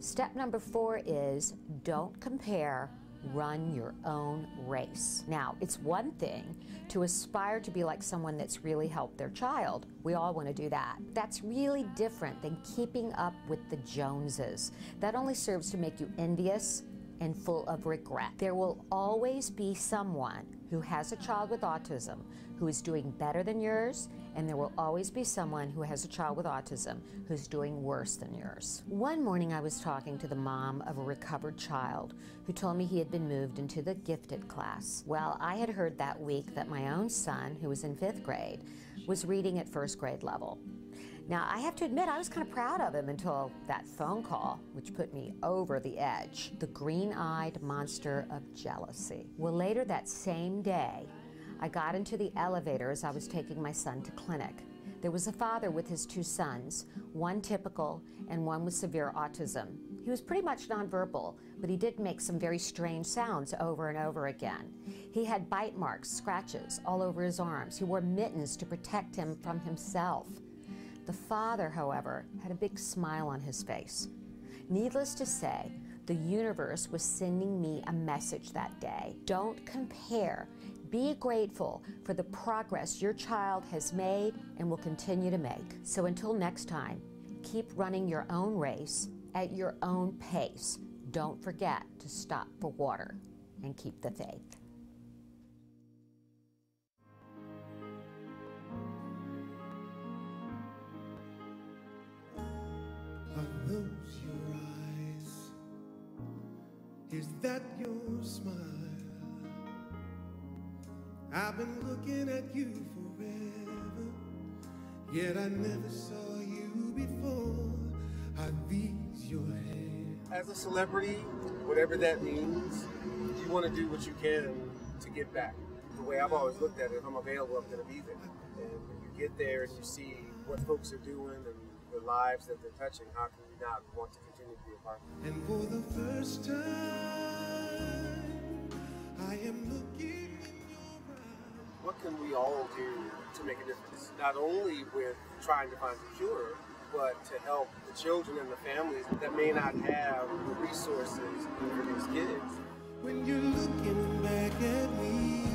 S14: Step number 4 is don't compare, run your own race. Now, it's one thing to aspire to be like someone that's really helped their child. We all want to do that. That's really different than keeping up with the Joneses. That only serves to make you envious and full of regret. There will always be someone who has a child with autism who is doing better than yours, and there will always be someone who has a child with autism who's doing worse than yours. One morning I was talking to the mom of a recovered child who told me he had been moved into the gifted class. Well, I had heard that week that my own son, who was in 5th grade, was reading at 1st grade level. Now, I have to admit, I was kind of proud of him until that phone call, which put me over the edge. The green-eyed monster of jealousy. Well, later that same day, I got into the elevator as I was taking my son to clinic. There was a father with his 2 sons, one typical and one with severe autism. He was pretty much nonverbal, but he did make some very strange sounds over and over again. He had bite marks, scratches all over his arms. He wore mittens to protect him from himself. The father, however, had a big smile on his face. Needless to say, the universe was sending me a message that day. Don't compare. Be grateful for the progress your child has made and will continue to make. So until next time, keep running your own race at your own pace. Don't forget to stop for water and keep the faith.
S7: Is that your smile? I've been looking at you forever, yet I never saw you before. Are these your hands?
S15: As a celebrity, whatever that means, you want to do what you can to give back. The way I've always looked at it, if I'm available, I'm going to be there. And when you get there and you see what folks are doing and the lives that they're touching, how can you not want to continue to be a part of it?
S7: And for the first time, I am looking in your eyes.
S15: What can we all do to make a difference? Not only with trying to find a cure, but to help the children and the families that may not have the resources for these kids.
S7: When you're looking back at me,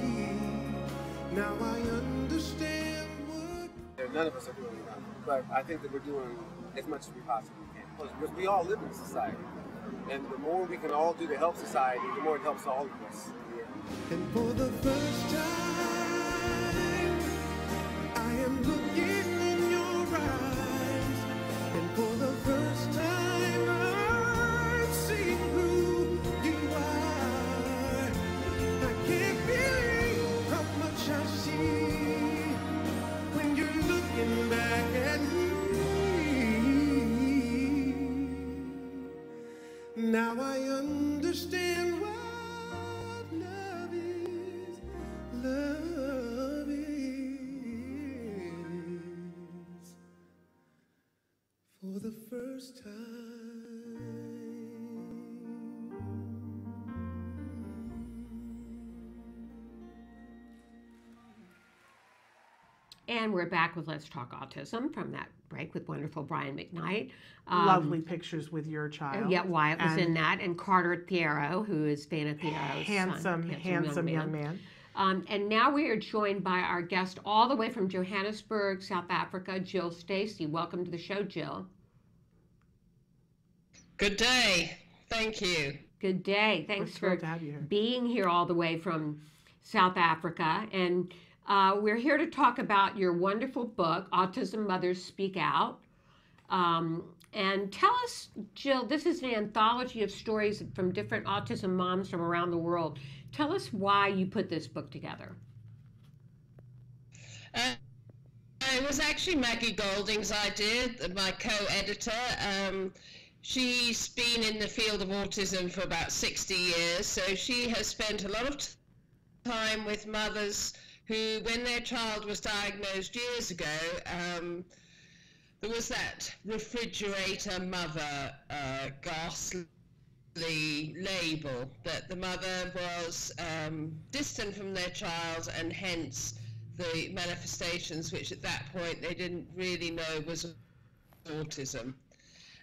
S7: now I understand what...
S15: None of us are doing enough, but I think that we're doing as much as we possibly can. Because we all live in society, and the more we can all do to help society, the more it helps all of us.
S7: And for the first time, I am looking in your eyes. And for the first time, I'm seeing who you are. I can't believe how much I see when you're looking back at me. Now I understand what love is. Love is for the first time.
S13: And we're back with Let's Talk Autism from that break with wonderful Brian McKnight.
S2: Lovely pictures with your child.
S13: Yeah, Wyatt was in that. And Carter Thiero, who is Vanna Thiero's
S2: handsome young man.
S13: And now we are joined by our guest all the way from Johannesburg, South Africa, Jill Stacey. Welcome to the show, Jill.
S16: Good day. Thank you.
S13: Good day. Thanks for being here all the way from South Africa. And we're here to talk about your wonderful book, Autism Mothers Speak Out. And tell us, Jill, this is an anthology of stories from different autism moms from around the world. Tell us why you put this book together.
S16: It was actually Maggie Golding's idea, my co-editor. She's been in the field of autism for about 60 years, so she has spent a lot of time with mothers who, when their child was diagnosed years ago, there was that refrigerator mother ghastly label that the mother was distant from their child, and hence the manifestations, which at that point they didn't really know was autism.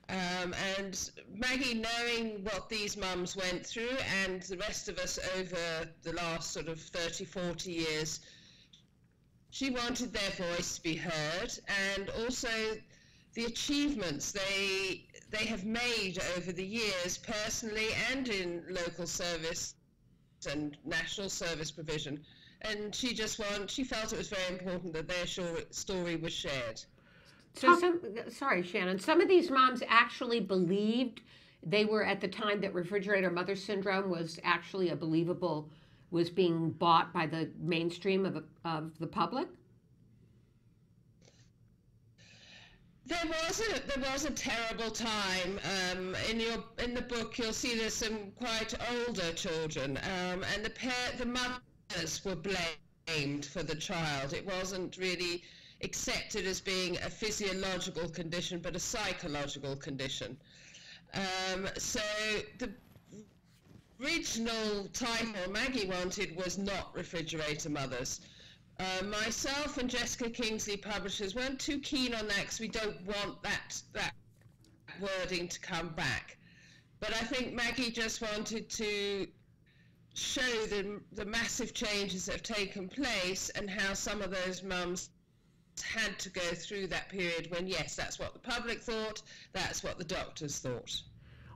S16: And Maggie, knowing what these mums went through and the rest of us over the last sort of 30, 40 years, she wanted their voice to be heard, and also the achievements they have made over the years, personally and in local service and national service provision. And she felt it was very important that their story was shared.
S13: So sorry, Shannon, some of these moms actually believed they were, at the time that refrigerator mother syndrome was actually was being bought by the mainstream of the public?
S16: There was a terrible time. In the book, you'll see there's some quite older children, and the mothers were blamed for the child. It wasn't really accepted as being a physiological condition, but a psychological condition. So the original title Maggie wanted was not Refrigerator Mothers. Myself and Jessica Kingsley, publishers, weren't too keen on that because we don't want that wording to come back. But I think Maggie just wanted to show the massive changes that have taken place and how some of those mums had to go through that period when, yes, that's what the public thought, that's what the doctors thought.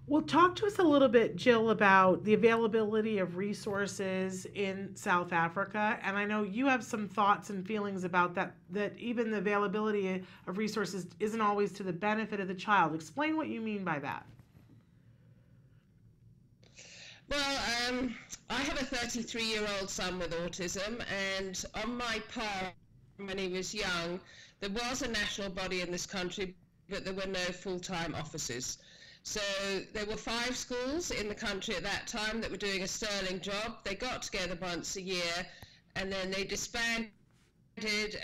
S2: Well, talk to us a little bit, Jill, about the availability of resources in South Africa. And I know you have some thoughts and feelings about that even the availability of resources isn't always to the benefit of the child. Explain what you mean by that.
S16: Well, I have a 33-year-old son with autism, and on my part, when he was young, there was a national body in this country, but there were no full-time officers. So there were 5 schools in the country at that time that were doing a sterling job. They got together once a year, and then they disbanded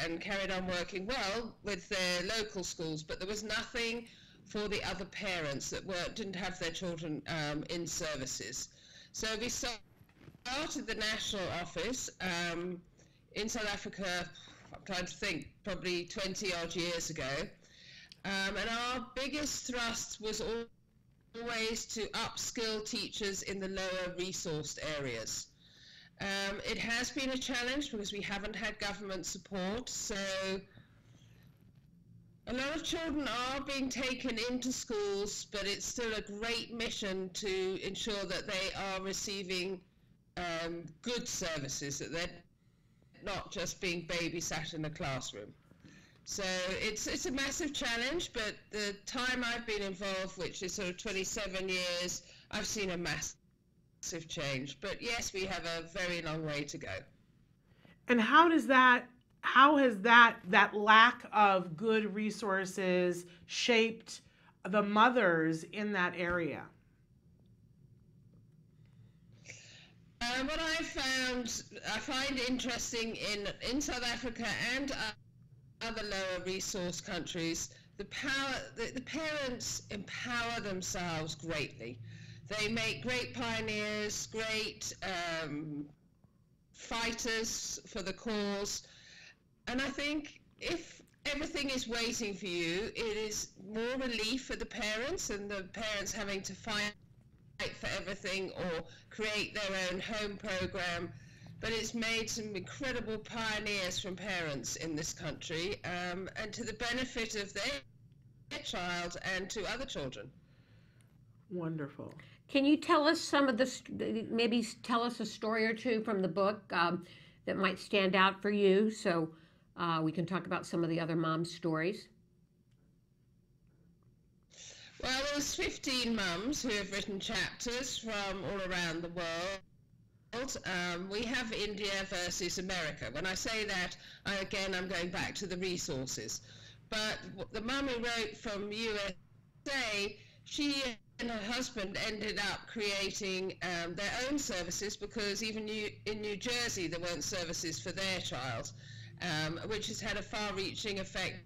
S16: and carried on working well with their local schools, but there was nothing for the other parents that didn't have their children in services. So we started the national office in South Africa, I'm trying to think, probably 20 odd years ago. And our biggest thrust was always to upskill teachers in the lower resourced areas. It has been a challenge because we haven't had government support, so a lot of children are being taken into schools, but it's still a great mission to ensure that they are receiving good services, that they're not just being babysat in a classroom. So it's a massive challenge, but the time I've been involved, which is sort of 27 years, I've seen a massive change. But yes, we have a very long way to go.
S2: And how has that lack of good resources shaped the mothers in that area?
S16: What I find interesting in South Africa and other lower resource countries, the parents empower themselves greatly. They make great pioneers, great fighters for the cause. And I think if everything is waiting for you, it is more relief for the parents, and the parents having to fight for everything or create their own home program. But it's made some incredible pioneers from parents in this country, and to the benefit of their child and to other children.
S2: Wonderful.
S13: Can you tell us maybe tell us a story or two from the book that might stand out for you, so we can talk about some of the other moms' stories?
S16: Well, there's 15 mums who have written chapters from all around the world. We have India versus America. When I say that, I'm going back to the resources. But the mum who wrote from USA, she and her husband ended up creating their own services, because even in New Jersey there weren't services for their child, which has had a far-reaching effect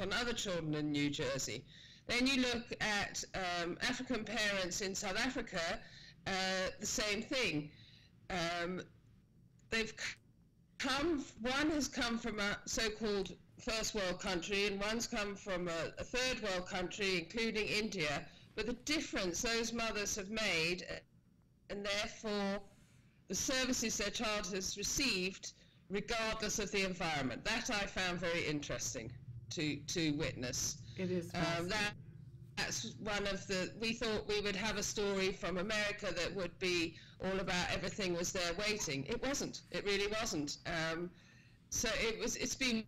S16: on other children in New Jersey. Then you look at African parents in South Africa, the same thing. One has come from a so-called first world country, and one's come from a third world country, including India, but the difference those mothers have made, and therefore the services their child has received, regardless of the environment. That I found very interesting to witness.
S2: It is
S16: That's one of we thought we would have a story from America that would be all about everything was there waiting. It wasn't. It really wasn't. So it's been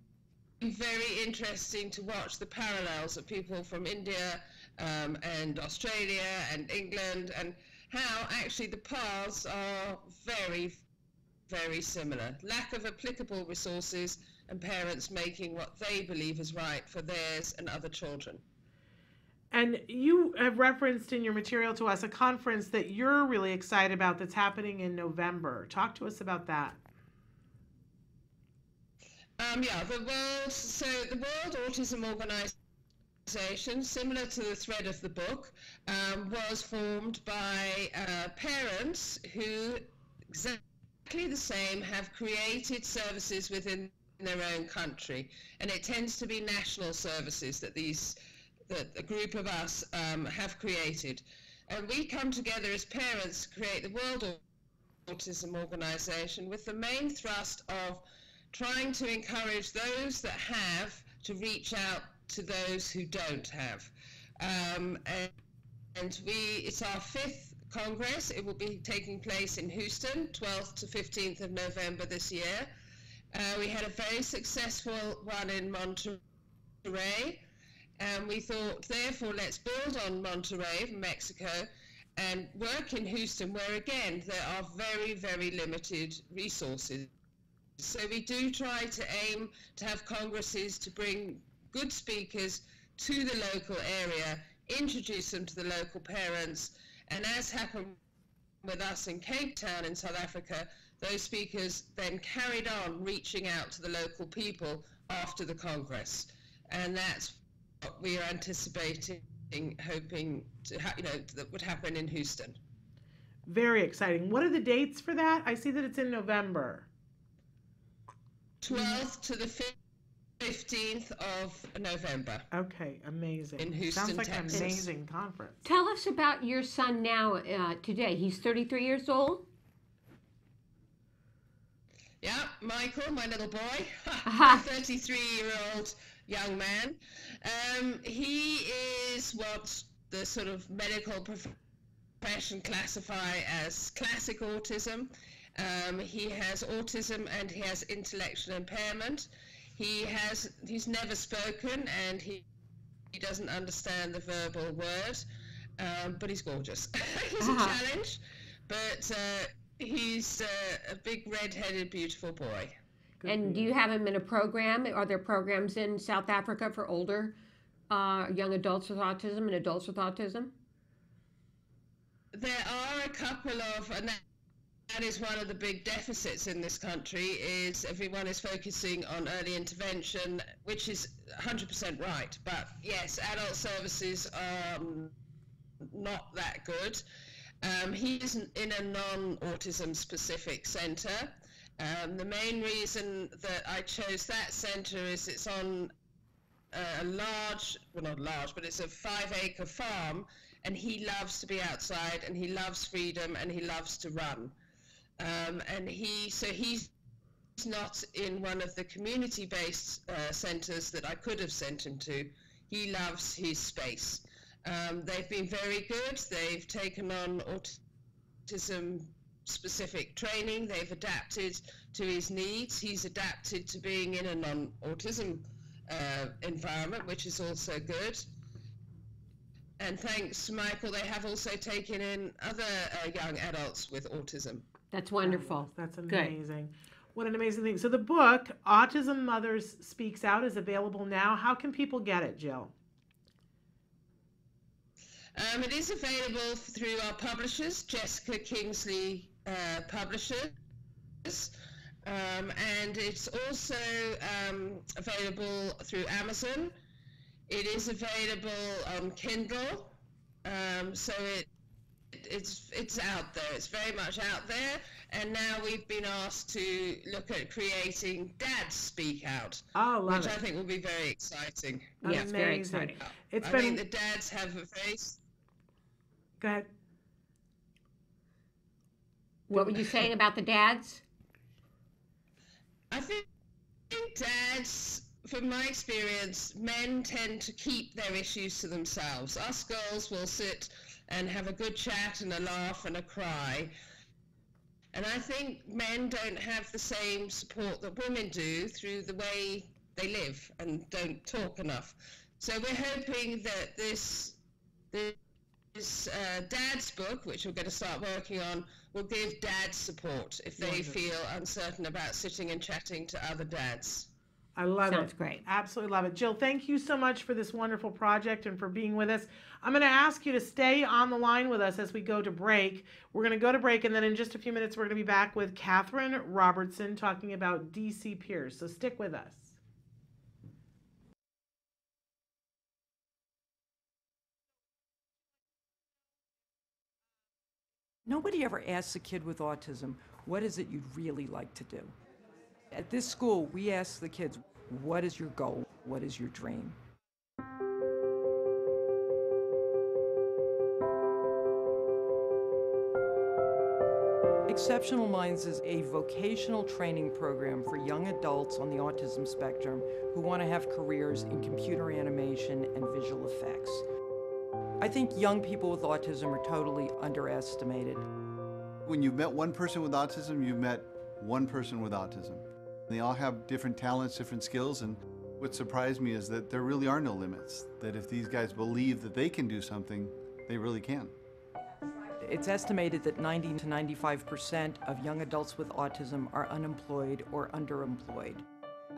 S16: very interesting to watch the parallels of people from India and Australia and England, and how actually the paths are very, very similar. Lack of applicable resources and parents making what they believe is right for theirs and other children.
S2: And you have referenced in your material to us a conference that you're really excited about that's happening in November. Talk to us about that.
S16: The World Autism Organization, similar to the thread of the book, was formed by parents who, exactly the same, have created services within their own country. And it tends to be national services that a group of us have created. And we come together as parents to create the World Autism Organization with the main thrust of trying to encourage those that have to reach out to those who don't have. It's our 5th Congress. It will be taking place in Houston, 12th to 15th of November this year. We had a very successful one in Monterey. And we thought, therefore, let's build on Monterey, Mexico, and work in Houston, where again there are very, very limited resources. So we do try to aim to have congresses to bring good speakers to the local area, introduce them to the local parents, and as happened with us in Cape Town in South Africa, those speakers then carried on reaching out to the local people after the Congress. And that's what we are anticipating, hoping to that would happen in Houston.
S2: Very exciting. What are the dates for that? I see that it's in November.
S16: 12th to the 15th of November.
S2: Okay, amazing.
S16: In Houston,
S2: Sounds like
S16: Texas.
S2: an amazing conference.
S13: Tell us about your son now today. He's 33 years old.
S16: Yeah, Michael, my little boy, 33-year-old young man. He is what the sort of medical profession classify as classic autism. He has autism and he has intellectual impairment. He's never spoken and he doesn't understand the verbal word, but he's gorgeous. He's a challenge, but he's a big red-headed, beautiful boy.
S13: And do you have him in a program? Are there programs in South Africa for older young adults with autism and adults with autism?
S16: There are a couple of, and that is one of the big deficits in this country, is everyone is focusing on early intervention, which is 100% right. But yes, adult services are not that good. He is in a non-autism specific centre. The main reason that I chose that centre is it's on a large, well not large, but it's a 5-acre farm, and he loves to be outside and he loves freedom and he loves to run. And he's not in one of the community-based centres that I could have sent him to. He loves his space. They've been very good. They've taken on autism-specific training. They've adapted to his needs. He's adapted to being in a non-autism environment, which is also good. And thanks to Michael, they have also taken in other young adults with autism.
S13: That's wonderful.
S2: That's amazing. Good. What an amazing thing. So the book, Autism Mothers Speaks Out, is available now. How can people get it, Jill?
S16: It is available through our publishers, Jessica Kingsley Publishers, and it's also available through Amazon. It is available on Kindle, so it's out there. It's very much out there, and now we've been asked to look at creating Dads Speak Out, which I think will be very exciting.
S13: Yeah, it's very exciting.
S16: I think the dads have a very...
S2: Go ahead.
S13: What were you saying about the dads?
S16: I think dads, from my experience, men tend to keep their issues to themselves. Us girls will sit and have a good chat and a laugh and a cry. And I think men don't have the same support that women do through the way they live and don't talk enough. So we're hoping that this dad's book, which we're going to start working on, will give dads support if they feel uncertain about sitting and chatting to other dads.
S2: I love it.
S13: Sounds great.
S2: Absolutely love it. Jill, thank you so much for this wonderful project and for being with us. I'm going to ask you to stay on the line with us as we go to break. We're going to go to break, and then in just a few minutes, we're going to be back with Catherine Robertson talking about DC peers. So stick with us.
S17: Nobody ever asks a kid with autism, what is it you'd really like to do? At this school, we ask the kids, what is your goal? What is your dream? Exceptional Minds is a vocational training program for young adults on the autism spectrum who want to have careers in computer animation and visual effects. I think young people with autism are totally underestimated.
S18: When you've met one person with autism, you've met one person with autism. They all have different talents, different skills, and what surprised me is that there really are no limits. That if these guys believe that they can do something, they really can.
S17: It's estimated that 90 to 95% of young adults with autism are unemployed or underemployed.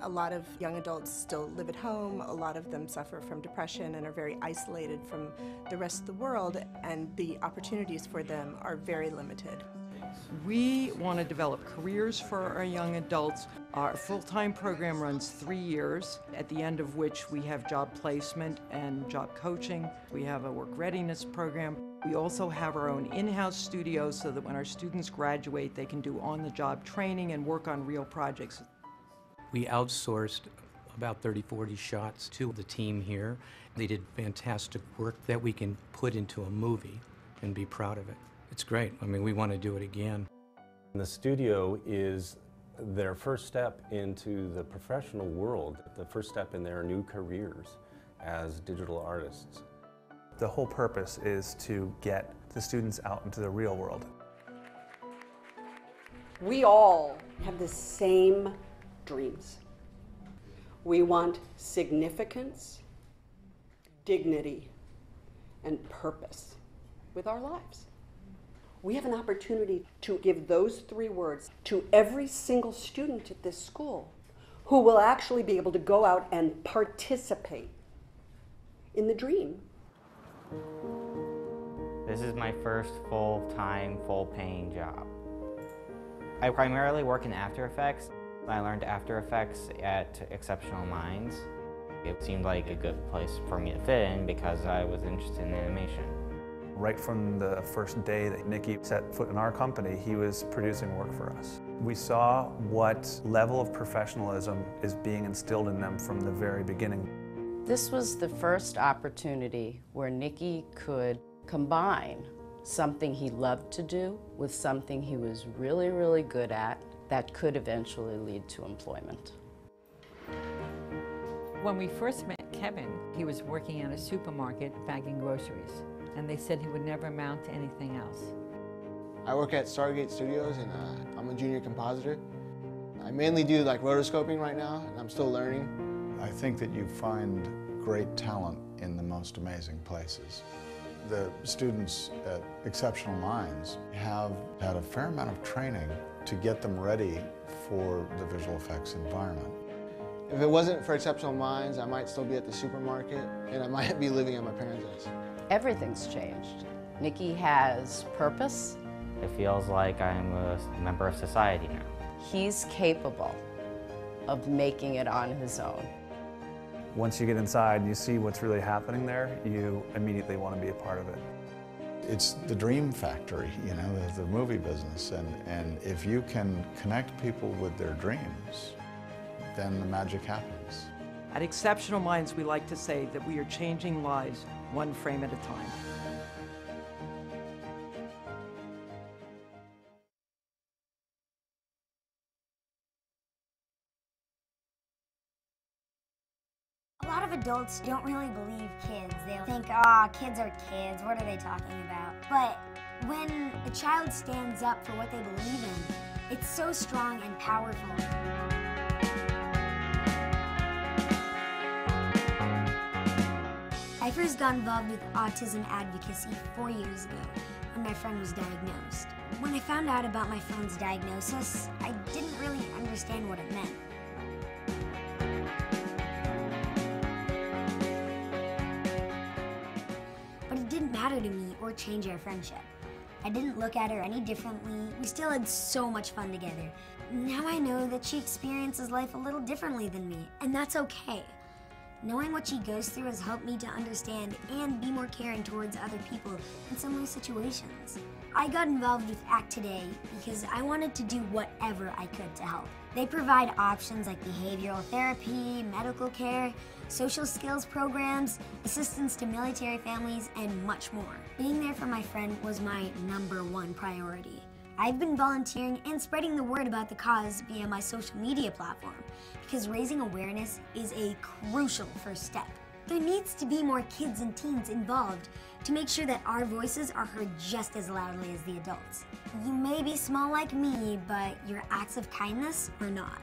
S19: A lot of young adults still live at home, a lot of them suffer from depression and are very isolated from the rest of the world, and the opportunities for them are very limited.
S17: We want to develop careers for our young adults. Our full-time program runs 3 years, at the end of which we have job placement and job coaching. We have a work readiness program. We also have our own in-house studio so that when our students graduate, they can do on-the-job training and work on real projects.
S20: We outsourced about 30-40 shots to the team here. They did fantastic work that we can put into a movie and be proud of it. It's great. I mean, we want to do it again.
S21: The studio is their first step into the professional world, the first step in their new careers as digital artists.
S22: The whole purpose is to get the students out into the real world.
S23: We all have the same dreams. We want significance, dignity, and purpose with our lives. We have an opportunity to give those 3 words to every single student at this school who will actually be able to go out and participate in the dream.
S24: This is my first full-time, full-paying job. I primarily work in After Effects. I learned After Effects at Exceptional Minds. It seemed like a good place for me to fit in because I was interested in animation.
S22: Right from the first day that Nicky set foot in our company, he was producing work for us. We saw what level of professionalism is being instilled in them from the very beginning.
S25: This was the first opportunity where Nicky could combine something he loved to do with something he was really, really good at that could eventually lead to employment.
S26: When we first met Kevin, he was working at a supermarket bagging groceries, and they said he would never amount to anything else.
S27: I work at Stargate Studios, and I'm a junior compositor. I mainly do like rotoscoping right now, and I'm still learning.
S28: I think that you find great talent in the most amazing places. The students at Exceptional Minds have had a fair amount of training to get them ready for the visual effects environment.
S27: If it wasn't for Exceptional Minds, I might still be at the supermarket, and I might be living at my parents' house.
S25: Everything's changed. Nicky has purpose.
S24: It feels like I'm a member of society now.
S25: He's capable of making it on his own.
S22: Once you get inside and you see what's really happening there, you immediately want to be a part of it.
S28: It's the dream factory, you know, the movie business, and if you can connect people with their dreams, then the magic happens.
S17: At Exceptional Minds, we like to say that we are changing lives one frame at a time.
S29: A lot of adults don't really believe kids. They'll think, kids are kids, what are they talking about? But when a child stands up for what they believe in, it's so strong and powerful. I first got involved with autism advocacy 4 years ago when my friend was diagnosed. When I found out about my friend's diagnosis, I didn't really understand what it meant. But it didn't matter to me or change our friendship. I didn't look at her any differently. We still had so much fun together. Now I know that she experiences life a little differently than me, and that's okay. Knowing what she goes through has helped me to understand and be more caring towards other people in similar situations. I got involved with ACT Today because I wanted to do whatever I could to help. They provide options like behavioral therapy, medical care, social skills programs, assistance to military families, and much more. Being there for my friend was my #1 priority. I've been volunteering and spreading the word about the cause via my social media platform because raising awareness is a crucial first step. There needs to be more kids and teens involved to make sure that our voices are heard just as loudly as the adults. You may be small like me, but your acts of kindness are not.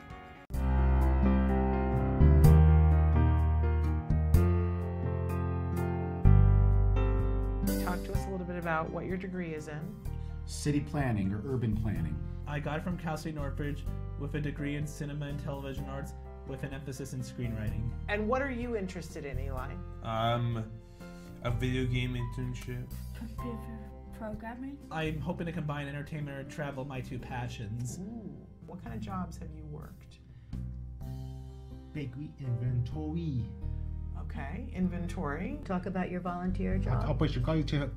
S2: Talk to us a little bit about about what your degree is in.
S1: City planning or urban planning.
S3: I got it from Cal State Northridge with a degree in cinema and television arts with an emphasis in screenwriting.
S2: And what are you interested in, Eli?
S4: A video game internship.
S5: Computer programming.
S3: I'm hoping to combine entertainment and travel, my two passions.
S2: Ooh, what kind of jobs have you worked?
S1: Bakery inventory.
S2: Okay, inventory.
S6: Talk about your volunteer job.
S1: I was going to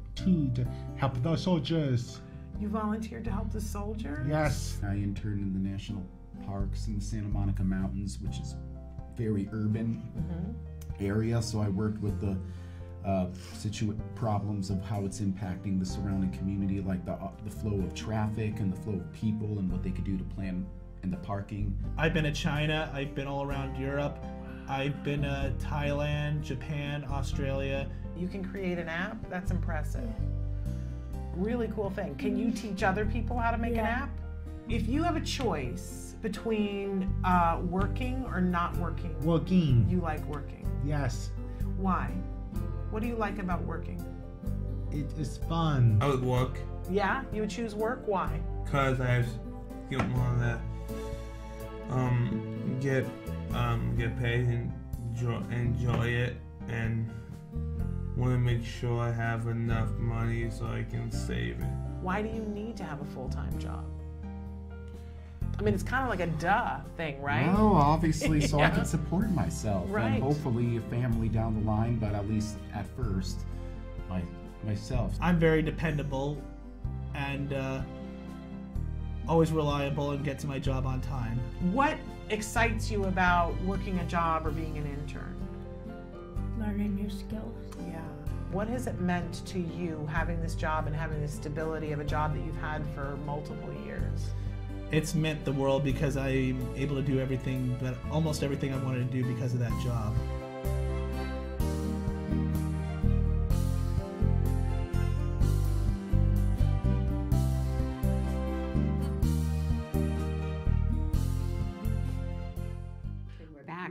S1: help the soldiers.
S2: You volunteered to help the soldiers?
S1: Yes. I interned in the national parks in the Santa Monica Mountains, which is very urban area. So I worked with the problems of how it's impacting the surrounding community, like the flow of traffic and the flow of people and what they could do to plan in the parking.
S3: I've been to China, I've been all around Europe, I've been to Thailand, Japan, Australia.
S2: You can create an app? That's impressive. Really cool thing. Can you teach other people how to make an app? If you have a choice between working or not working,
S1: working.
S2: You like working.
S1: Yes.
S2: Why? What do you like about working?
S1: It is fun.
S4: I would work.
S2: Yeah? You would choose work? Why?
S4: Because I want to get paid and enjoy it, and want to make sure I have enough money so I can save it.
S2: Why do you need to have a full-time job? I mean, it's kind of like a duh thing, right?
S1: Well, obviously, so I can support myself
S2: right.
S1: and hopefully a family down the line, but at least at first, myself.
S3: I'm very dependable and always reliable and get to my job on time.
S2: What excites you about working a job or being an intern?
S5: Learning new skills.
S2: Yeah. What has it meant to you having this job and having the stability of a job that you've had for multiple years?
S3: It's meant the world because I'm able to do everything, almost everything I wanted to do because of that job.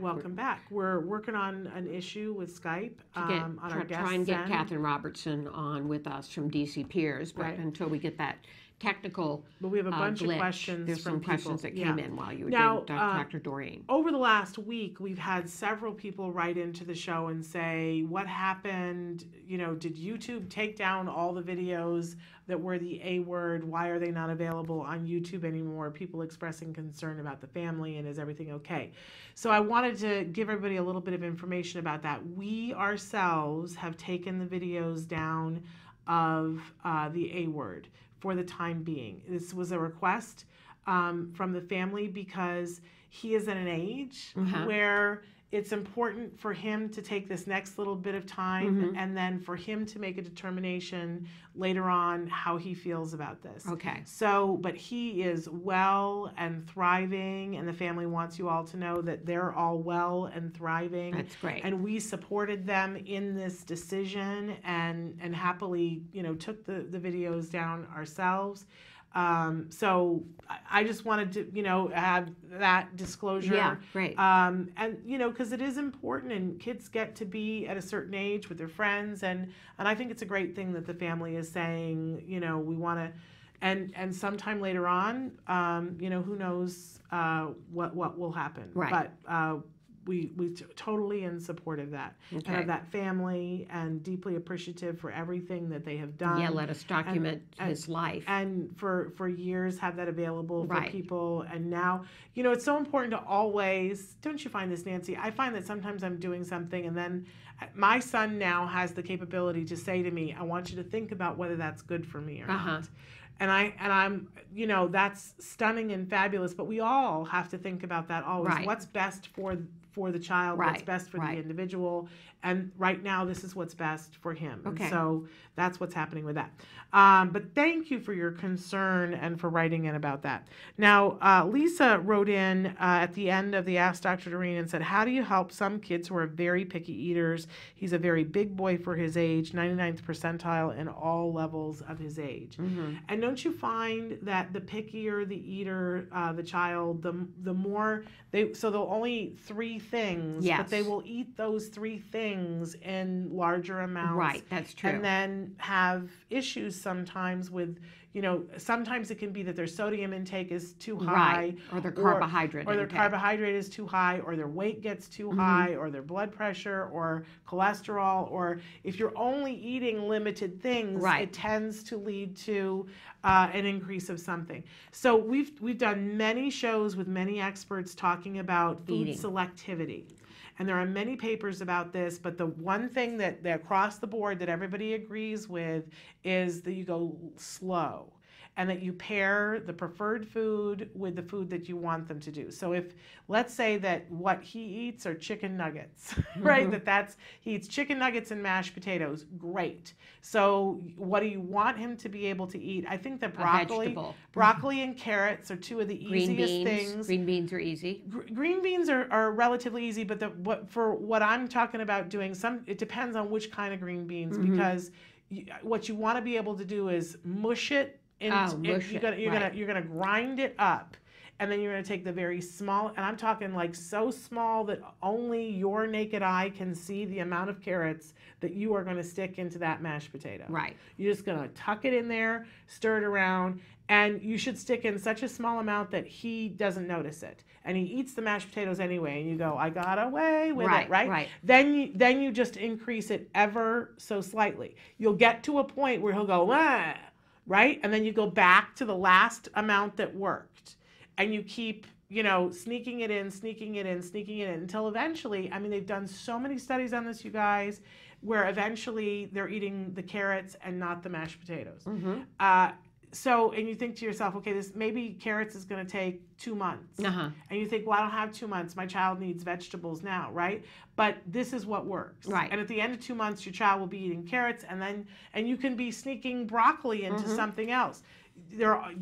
S2: Welcome back. We're working on an issue with Skype on our guest
S13: try and get
S2: send.
S13: Catherine Robertson on with us from DC Peers, but
S2: Right.
S13: until we get that technical
S2: But we have a bunch
S13: glitch,
S2: of questions
S13: there's
S2: from
S13: some questions
S2: people.
S13: that came in while you were
S2: Now,
S13: doing Dr. Doreen.
S2: Over the last week, we've had several people write into the show and say, what happened? You know, did YouTube take down all the videos that were the A word? Why are they not available on YouTube anymore? People expressing concern about the family and is everything okay? So I wanted to give everybody a little bit of information about that. We ourselves have taken the videos down of the A word for the time being. This was a request from the family because he is at an age where it's important for him to take this next little bit of time and then for him to make a determination later on how he feels about this.
S13: Okay.
S2: So, but he is well and thriving, and the family wants you all to know that they're all well and thriving.
S13: That's great.
S2: And we supported them in this decision and happily, you know, took the videos down ourselves. So I just wanted to, you know, have that disclosure.
S13: Yeah, great.
S2: And, you know, because it is important and kids get to be at a certain age with their friends. And I think it's a great thing that the family is saying, you know, we want to, and sometime later on, you know, who knows what will happen.
S13: Right.
S2: But we totally in support of that and of that family and deeply appreciative for everything that they have done.
S13: Yeah, let us document his life.
S2: And for years have that available for
S13: Right.
S2: people. And now, you know, it's so important to always, don't you find this, Nancy? I find that sometimes I'm doing something and then my son now has the capability to say to me, I want you to think about whether that's good for me or not. And I'm, you know, that's stunning and fabulous, but we all have to think about that always.
S13: Right.
S2: What's best for the child, what's
S13: Right,
S2: best for
S13: right.
S2: the individual, and right now this is what's best for him.
S13: Okay.
S2: And so that's what's happening with that. But thank you for your concern and for writing in about that. Now, Lisa wrote in at the end of the Ask Dr. Doreen and said, how do you help some kids who are very picky eaters? He's a very big boy for his age, 99th percentile in all levels of his age. And don't you find that the pickier the eater, the child, the more they'll only 3 things,
S13: Yes.
S2: but they will eat those 3 things in larger amounts.
S13: Right, that's true.
S2: And then have issues sometimes with, sometimes it can be that their sodium intake is too high.
S13: Right, or their carbohydrate
S2: or their
S13: intake.
S2: carbohydrate is too high, or their weight gets too high, or their blood pressure, or cholesterol, or if you're only eating limited things,
S13: Right.
S2: it tends to lead to an increase of something. So we've done many shows with many experts talking about food
S13: Eating.
S2: selectivity. And there are many papers about this, but the one thing that across the board that everybody agrees with is that you go slow and that you pair the preferred food with the food that you want them to do. So if, let's say that what he eats are chicken nuggets, right? He eats chicken nuggets and mashed potatoes, great. So what do you want him to be able to eat? I think that broccoli and carrots are 2 of the easiest things.
S13: Green beans are easy.
S2: Green beans are relatively easy, but for what I'm talking about doing, it depends on which kind of green beans, because what you want to be able to do is mush it. You're gonna grind it up, and then you're gonna take the very small, and I'm talking like so small that only your naked eye can see the amount of carrots that you are gonna stick into that mashed potato.
S13: Right.
S2: You're just gonna tuck it in there, stir it around, and you should stick in such a small amount that he doesn't notice it. And he eats the mashed potatoes anyway, and you go, I got away with it, right?
S13: Right.
S2: Then you just increase it ever so slightly. You'll get to a point where he'll go, ah, right? And then you go back to the last amount that worked. And you keep, sneaking it in until eventually, I mean, they've done so many studies on this, you guys, where eventually they're eating the carrots and not the mashed potatoes. And you think to yourself, okay, maybe carrots is going to take 2 months. And you think, well, I don't have 2 months. My child needs vegetables now, right? But this is what works.
S13: Right.
S2: And at the end of 2 months, your child will be eating carrots, and you can be sneaking broccoli into something else.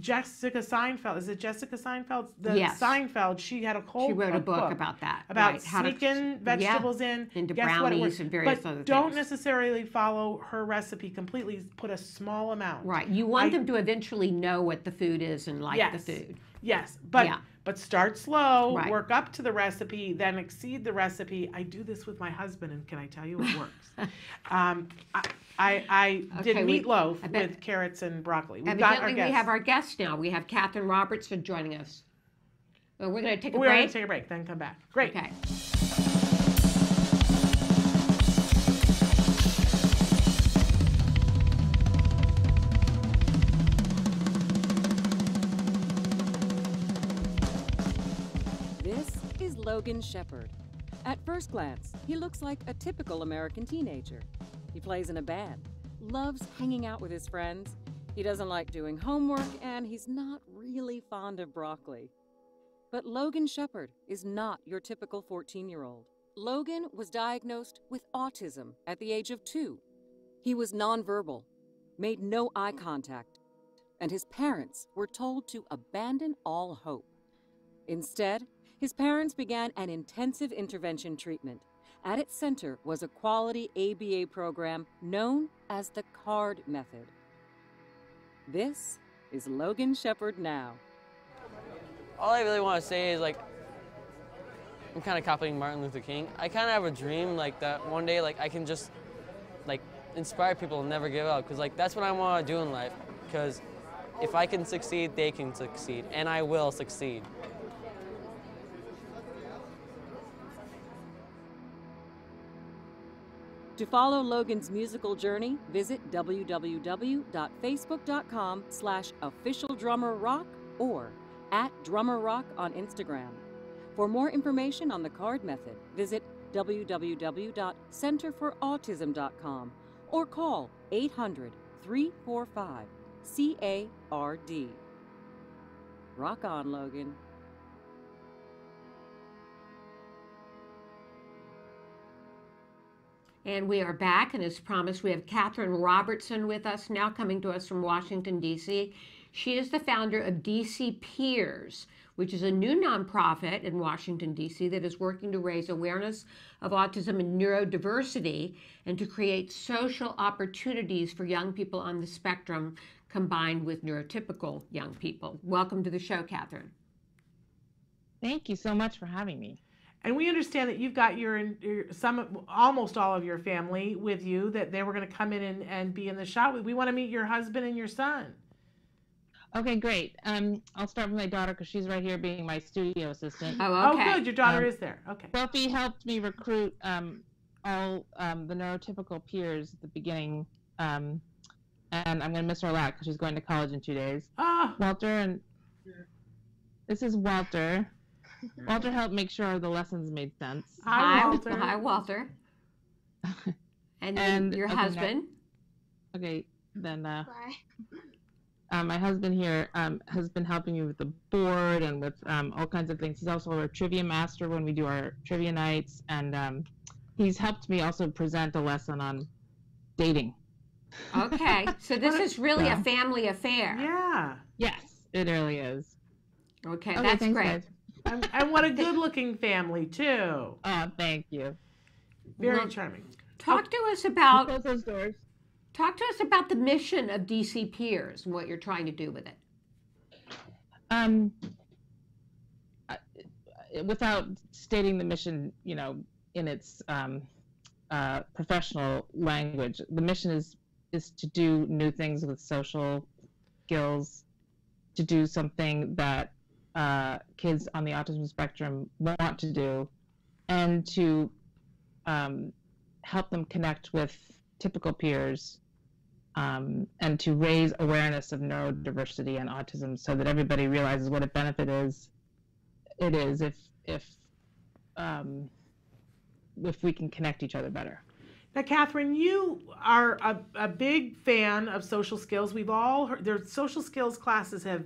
S2: Jessica Seinfeld. Is it Jessica Seinfeld?
S13: Yes.
S2: Seinfeld. She had a whole
S13: She wrote a book about that.
S2: About
S13: right. How
S2: sneaking vegetables into
S13: brownies and various other things.
S2: Don't necessarily follow her recipe completely. Put a small amount.
S13: Right. You want them to eventually know what the food is and like the food.
S2: Yes. But start slow,
S13: Right.
S2: work up to the recipe, then exceed the recipe. I do this with my husband, and can I tell you it works? I did meatloaf with carrots and broccoli.
S13: We have our guest now. We have Catherine Robertson joining us. Well, we're going to take a break.
S2: We're going to take a break, then come back. Great.
S13: Okay.
S6: This is Logan Shepard. At first glance, he looks like a typical American teenager. He plays in a band, loves hanging out with his friends, he doesn't like doing homework, and he's not really fond of broccoli. But Logan Shepard is not your typical 14-year-old. Logan was diagnosed with autism at the age of 2. He was nonverbal, made no eye contact, and his parents were told to abandon all hope. Instead, his parents began an intensive intervention treatment. At its center was a quality ABA program known as the CARD method. This is Logan Shepard now.
S7: All I really want to say is, I'm kind of copying Martin Luther King. I kind of have a dream that one day I can just inspire people and never give up, because that's what I want to do in life, because if I can succeed, they can succeed, and I will succeed.
S6: To follow Logan's musical journey, visit www.facebook.com/officialdrummerrock or @drummerrock on Instagram. For more information on the CARD method, visit www.centerforautism.com or call 800-345-CARD. Rock on, Logan.
S13: And we are back, and as promised, we have Catherine Robertson with us now, coming to us from Washington, D.C. She is the founder of DC Peers, which is a new nonprofit in Washington, D.C. that is working to raise awareness of autism and neurodiversity and to create social opportunities for young people on the spectrum combined with neurotypical young people. Welcome to the show, Catherine.
S8: Thank you so much for having me.
S2: And we understand that you've got almost all of your family with you, that they were going to come in and be in the shot. We want to meet your husband and your son.
S8: Okay, great. I'll start with my daughter because she's right here being my studio assistant.
S2: Oh, good. Your daughter is there. Okay.
S8: Sophie helped me recruit all the neurotypical peers at the beginning, and I'm going to miss her a lot because she's going to college in 2 days. Walter, and this is Walter. Walter helped make sure the lessons made sense.
S13: Hi, Walter. Hi, Walter. And then your husband.
S8: Okay, then my husband here has been helping me with the board and with all kinds of things. He's also our trivia master when we do our trivia nights, and he's helped me also present a lesson on dating.
S13: Okay, so this is really a family affair.
S2: Yeah.
S8: Yes, it really is.
S13: Okay, that's
S8: thanks,
S13: great.
S2: And what a good-looking family, too.
S8: Oh, thank you.
S2: Very charming.
S13: Talk to us about
S8: close those doors.
S13: Talk to us about the mission of DC Peers and what you're trying to do with it.
S8: Without stating the mission, in its professional language, the mission is to do new things with social skills, to do something that kids on the autism spectrum want to do, and to help them connect with typical peers, and to raise awareness of neurodiversity and autism so that everybody realizes what a benefit it is if we can connect each other better.
S2: Now, Catherine, you are a big fan of social skills. We've all heard their social skills classes have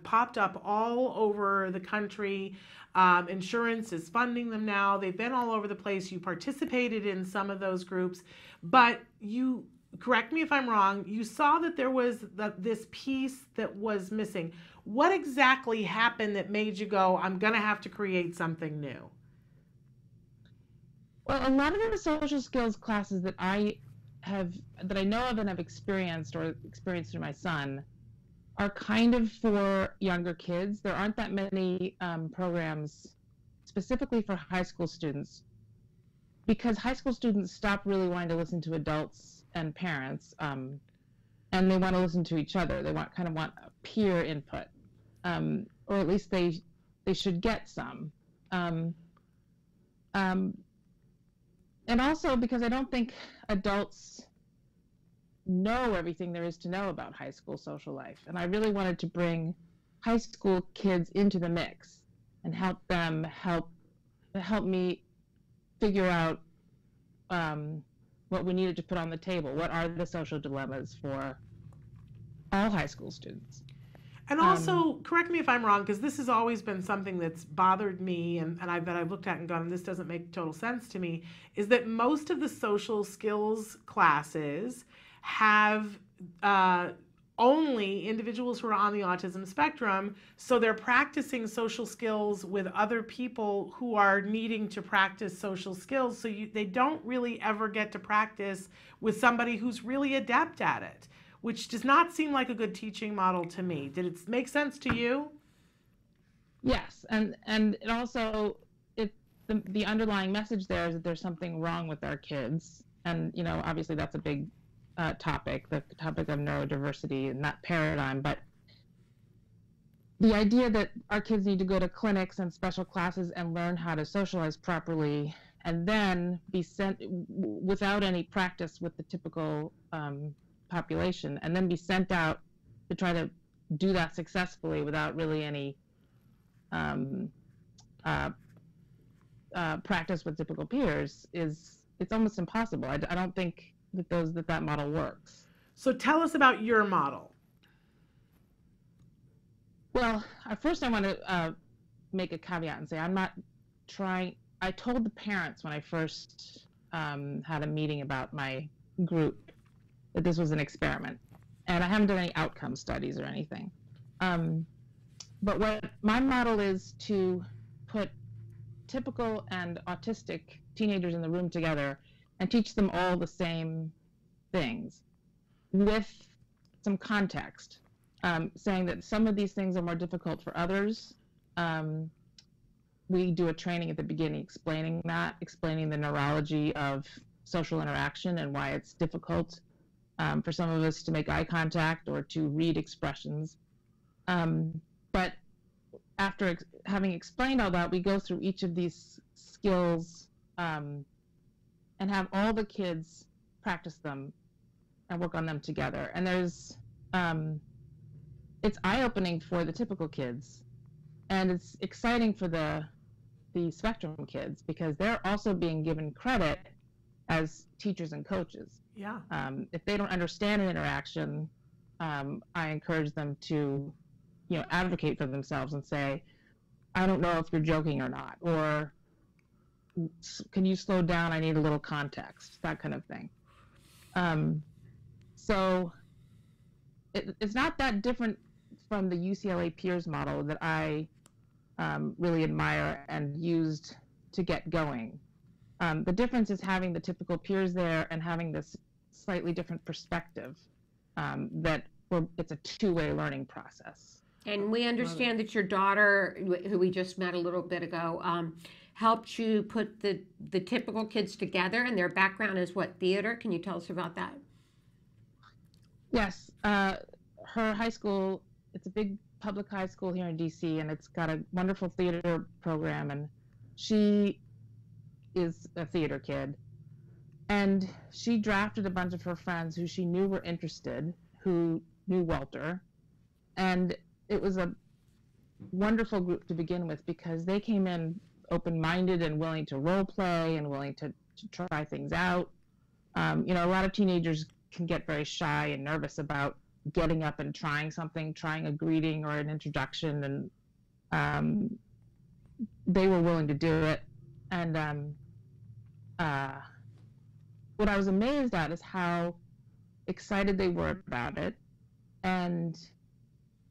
S2: popped up all over the country. Insurance is funding them now. They've been all over the place. You participated in some of those groups, but you, correct me if I'm wrong, you saw that there was this piece that was missing. What exactly happened that made you go, I'm going to have to create something new?
S8: Well, a lot of the social skills classes that I know of and have experienced through my son are kind of for younger kids. There aren't that many programs specifically for high school students, because high school students stop really wanting to listen to adults and parents, and they want to listen to each other. They want peer input, or at least they should get some. And also because I don't think adults know everything there is to know about high school social life. And I really wanted to bring high school kids into the mix and help me figure out what we needed to put on the table. What are the social dilemmas for all high school students?
S2: And also, correct me if I'm wrong, because this has always been something that's bothered me, and I've looked at and gone, this doesn't make total sense to me, is that most of the social skills classes have only individuals who are on the autism spectrum, so they're practicing social skills with other people who are needing to practice social skills, so they don't really ever get to practice with somebody who's really adept at it, which does not seem like a good teaching model to me. Did it make sense to you?
S8: Yes, and it also, the underlying message there is that there's something wrong with our kids, and obviously that's a big topic, the topic of neurodiversity and that paradigm, but the idea that our kids need to go to clinics and special classes and learn how to socialize properly, and then be sent without any practice with the typical population, and then be sent out to try to do that successfully without really any practice with typical peers it's almost impossible. I don't think that model works.
S2: So tell us about your model.
S8: Well, first I want to make a caveat and say I'm not trying. I told the parents when I first had a meeting about my group that this was an experiment, and I haven't done any outcome studies or anything. But what my model is to put typical and autistic teenagers in the room together and teach them all the same things with some context, saying that some of these things are more difficult for others, we do a training at the beginning explaining the neurology of social interaction and why it's difficult for some of us to make eye contact or to read expressions. But after having explained all that, we go through each of these skills and have all the kids practice them and work on them together. And there's, it's eye-opening for the typical kids, and it's exciting for the spectrum kids because they're also being given credit as teachers and coaches.
S2: Yeah.
S8: If they don't understand an interaction, I encourage them to, advocate for themselves and say, I don't know if you're joking or not, or can you slow down? I need a little context, that kind of thing. So it's not that different from the UCLA peers model that I really admire and used to get going. The difference is having the typical peers there and having this slightly different perspective it's a two-way learning process.
S13: And we understand that your daughter, who we just met a little bit ago, helped you put the typical kids together, and their background is what, theater? Can you tell us about that?
S8: Yes. Her high school, it's a big public high school here in DC, and it's got a wonderful theater program, and she is a theater kid. And she drafted a bunch of her friends who she knew were interested, who knew Walter, and it was a wonderful group to begin with because they came in open-minded and willing to role play and willing to try things out. A lot of teenagers can get very shy and nervous about getting up and trying something, trying a greeting or an introduction, and they were willing to do it. And what I was amazed at is how excited they were about it, and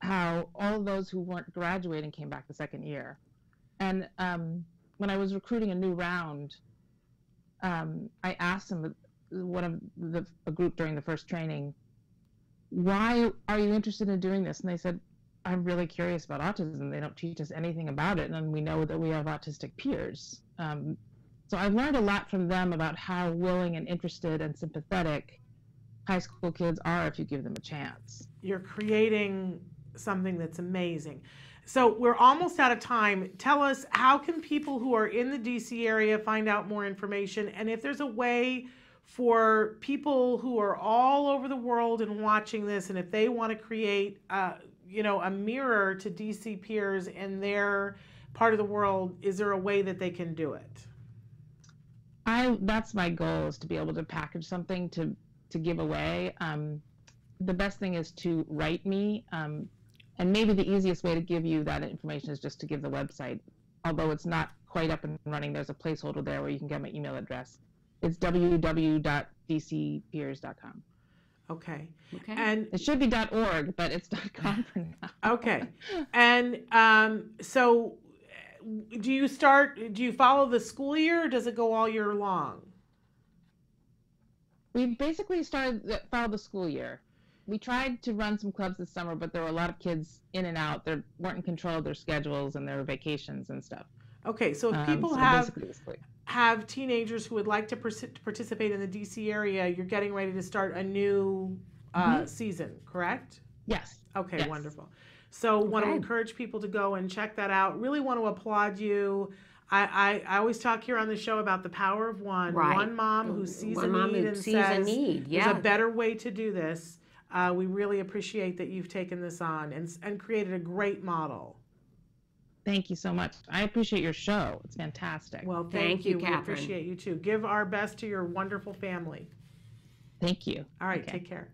S8: how all of those who weren't graduating came back the second year. And when I was recruiting a new round, I asked them, a group during the first training, why are you interested in doing this? And they said, I'm really curious about autism. They don't teach us anything about it, and we know that we have autistic peers. So I've learned a lot from them about how willing and interested and sympathetic high school kids are if you give them a chance.
S2: You're creating something that's amazing. So we're almost out of time. Tell us, how can people who are in the DC area find out more information? And if there's a way for people who are all over the world and watching this, and if they want to create, a mirror to DC peers in their part of the world, is there a way that they can do it?
S8: That's my goal, is to be able to package something to give away. The best thing is to write me, and maybe the easiest way to give you that information is just to give the website. Although it's not quite up and running, there's a placeholder there where you can get my email address. It's www.dcpeers.com.
S2: Okay.
S8: And it should be .org, but it's .com for now.
S2: Okay. And so do you follow the school year, or does it go all year long?
S8: We basically follow the school year. We tried to run some clubs this summer, but there were a lot of kids in and out. They weren't in control of their schedules and their vacations and stuff.
S2: Okay, so if people have teenagers who would like to participate in the DC area, you're getting ready to start a new season, correct?
S8: Yes.
S2: Okay,
S8: yes.
S2: Wonderful. So want to encourage people to go and check that out. Really want to applaud you. I always talk here on the show about the power of one.
S13: Right.
S2: One mom who sees a need and says,
S13: there's
S2: a better way to do this. We really appreciate that you've taken this on and created a great model.
S8: Thank you so much. I appreciate your show. It's fantastic.
S2: Well, thank you,
S13: Catherine.
S2: We appreciate you too. Give our best to your wonderful family.
S8: Thank you.
S2: All right, take care.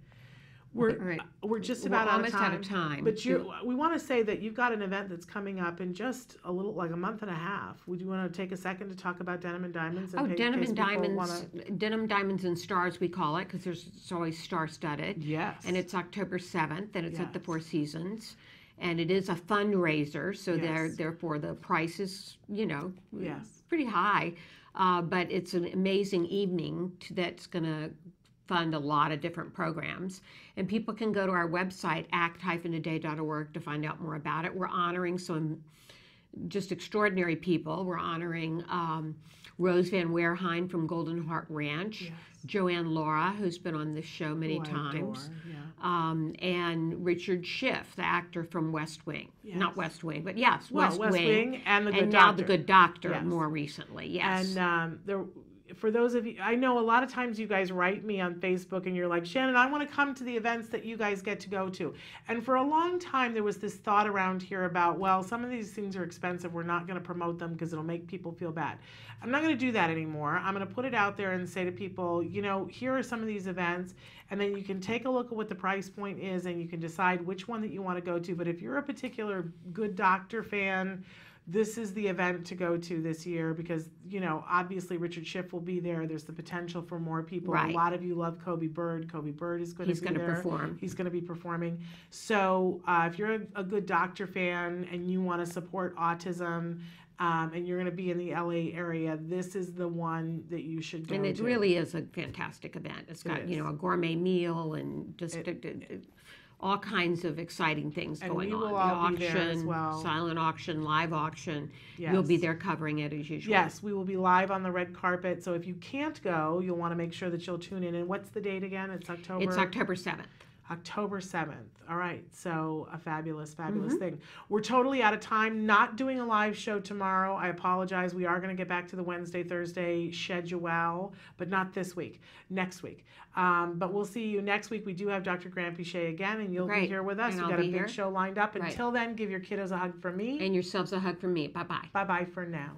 S2: We're just about
S13: almost out of time.
S2: But we want to say that you've got an event that's coming up in just a month and a half. Would you want to take a second to talk about Denim and Diamonds?
S13: Denim Diamonds and Stars, we call it, because it's always star-studded.
S2: Yes.
S13: And it's October 7th, and it's at the Four Seasons. And it is a fundraiser, so therefore the price is, pretty high. But it's an amazing evening that's going to fund a lot of different programs. And people can go to our website, act-aday.org, to find out more about it. We're honoring some just extraordinary people. We're honoring Rose Van Weerheim from Golden Heart Ranch,
S2: Yes.
S13: Joanne Laura, who's been on this show many
S2: Who I
S13: times,
S2: adore,
S13: and Richard Schiff, the actor from West Wing.
S2: Yes.
S13: Not West Wing, but yes,
S2: Well,
S13: West Wing.
S2: and The Good
S13: now
S2: Doctor.
S13: The Good Doctor
S2: Yes.
S13: more recently, yes.
S2: And for those of you, I know a lot of times you guys write me on Facebook and you're like, Shannon, I want to come to the events that you guys get to go to. And for a long time, there was this thought around here about, well, some of these things are expensive. We're not going to promote them because it'll make people feel bad. I'm not going to do that anymore. I'm going to put it out there and say to people, you know, here are some of these events, and then you can take a look at what the price point is and you can decide which one that you want to go to. But if you're a particular Good Doctor fan, this is the event to go to this year because, you know, obviously Richard Schiff will be there. There's the potential for more people.
S13: Right.
S2: A lot of you love Kobe Bird. Kobe Bird is going to be there.
S13: Perform.
S2: He's going to be performing. So if you're a Good Doctor fan and you want to support autism and you're going to be in the LA area, this is the one that you should go to.
S13: And it really is a fantastic event. It's got, you know, a gourmet meal and just all kinds of exciting things
S2: And
S13: going
S2: we
S13: on.
S2: will
S13: The
S2: all be
S13: auction,
S2: there as well.
S13: silent auction, live auction.
S2: Yes.
S13: You'll be there covering it as usual.
S2: Yes, we will be live on the red carpet. So if you can't go, you'll want to make sure that you'll tune in. And what's the date again? It's October?
S13: It's October 7th.
S2: October 7th. All right. So a fabulous, fabulous thing. We're totally out of time. Not doing a live show tomorrow. I apologize. We are going to get back to the Wednesday, Thursday schedule, but not this week. Next week. But we'll see you next week. We do have Dr. Grant Pichet again, and you'll be here with us.
S13: And
S2: We've
S13: I'll
S2: got a
S13: be
S2: big
S13: here.
S2: show lined up.
S13: Right.
S2: Until then, give your kiddos a hug from me.
S13: And yourselves a hug from me. Bye-bye.
S2: Bye-bye for now.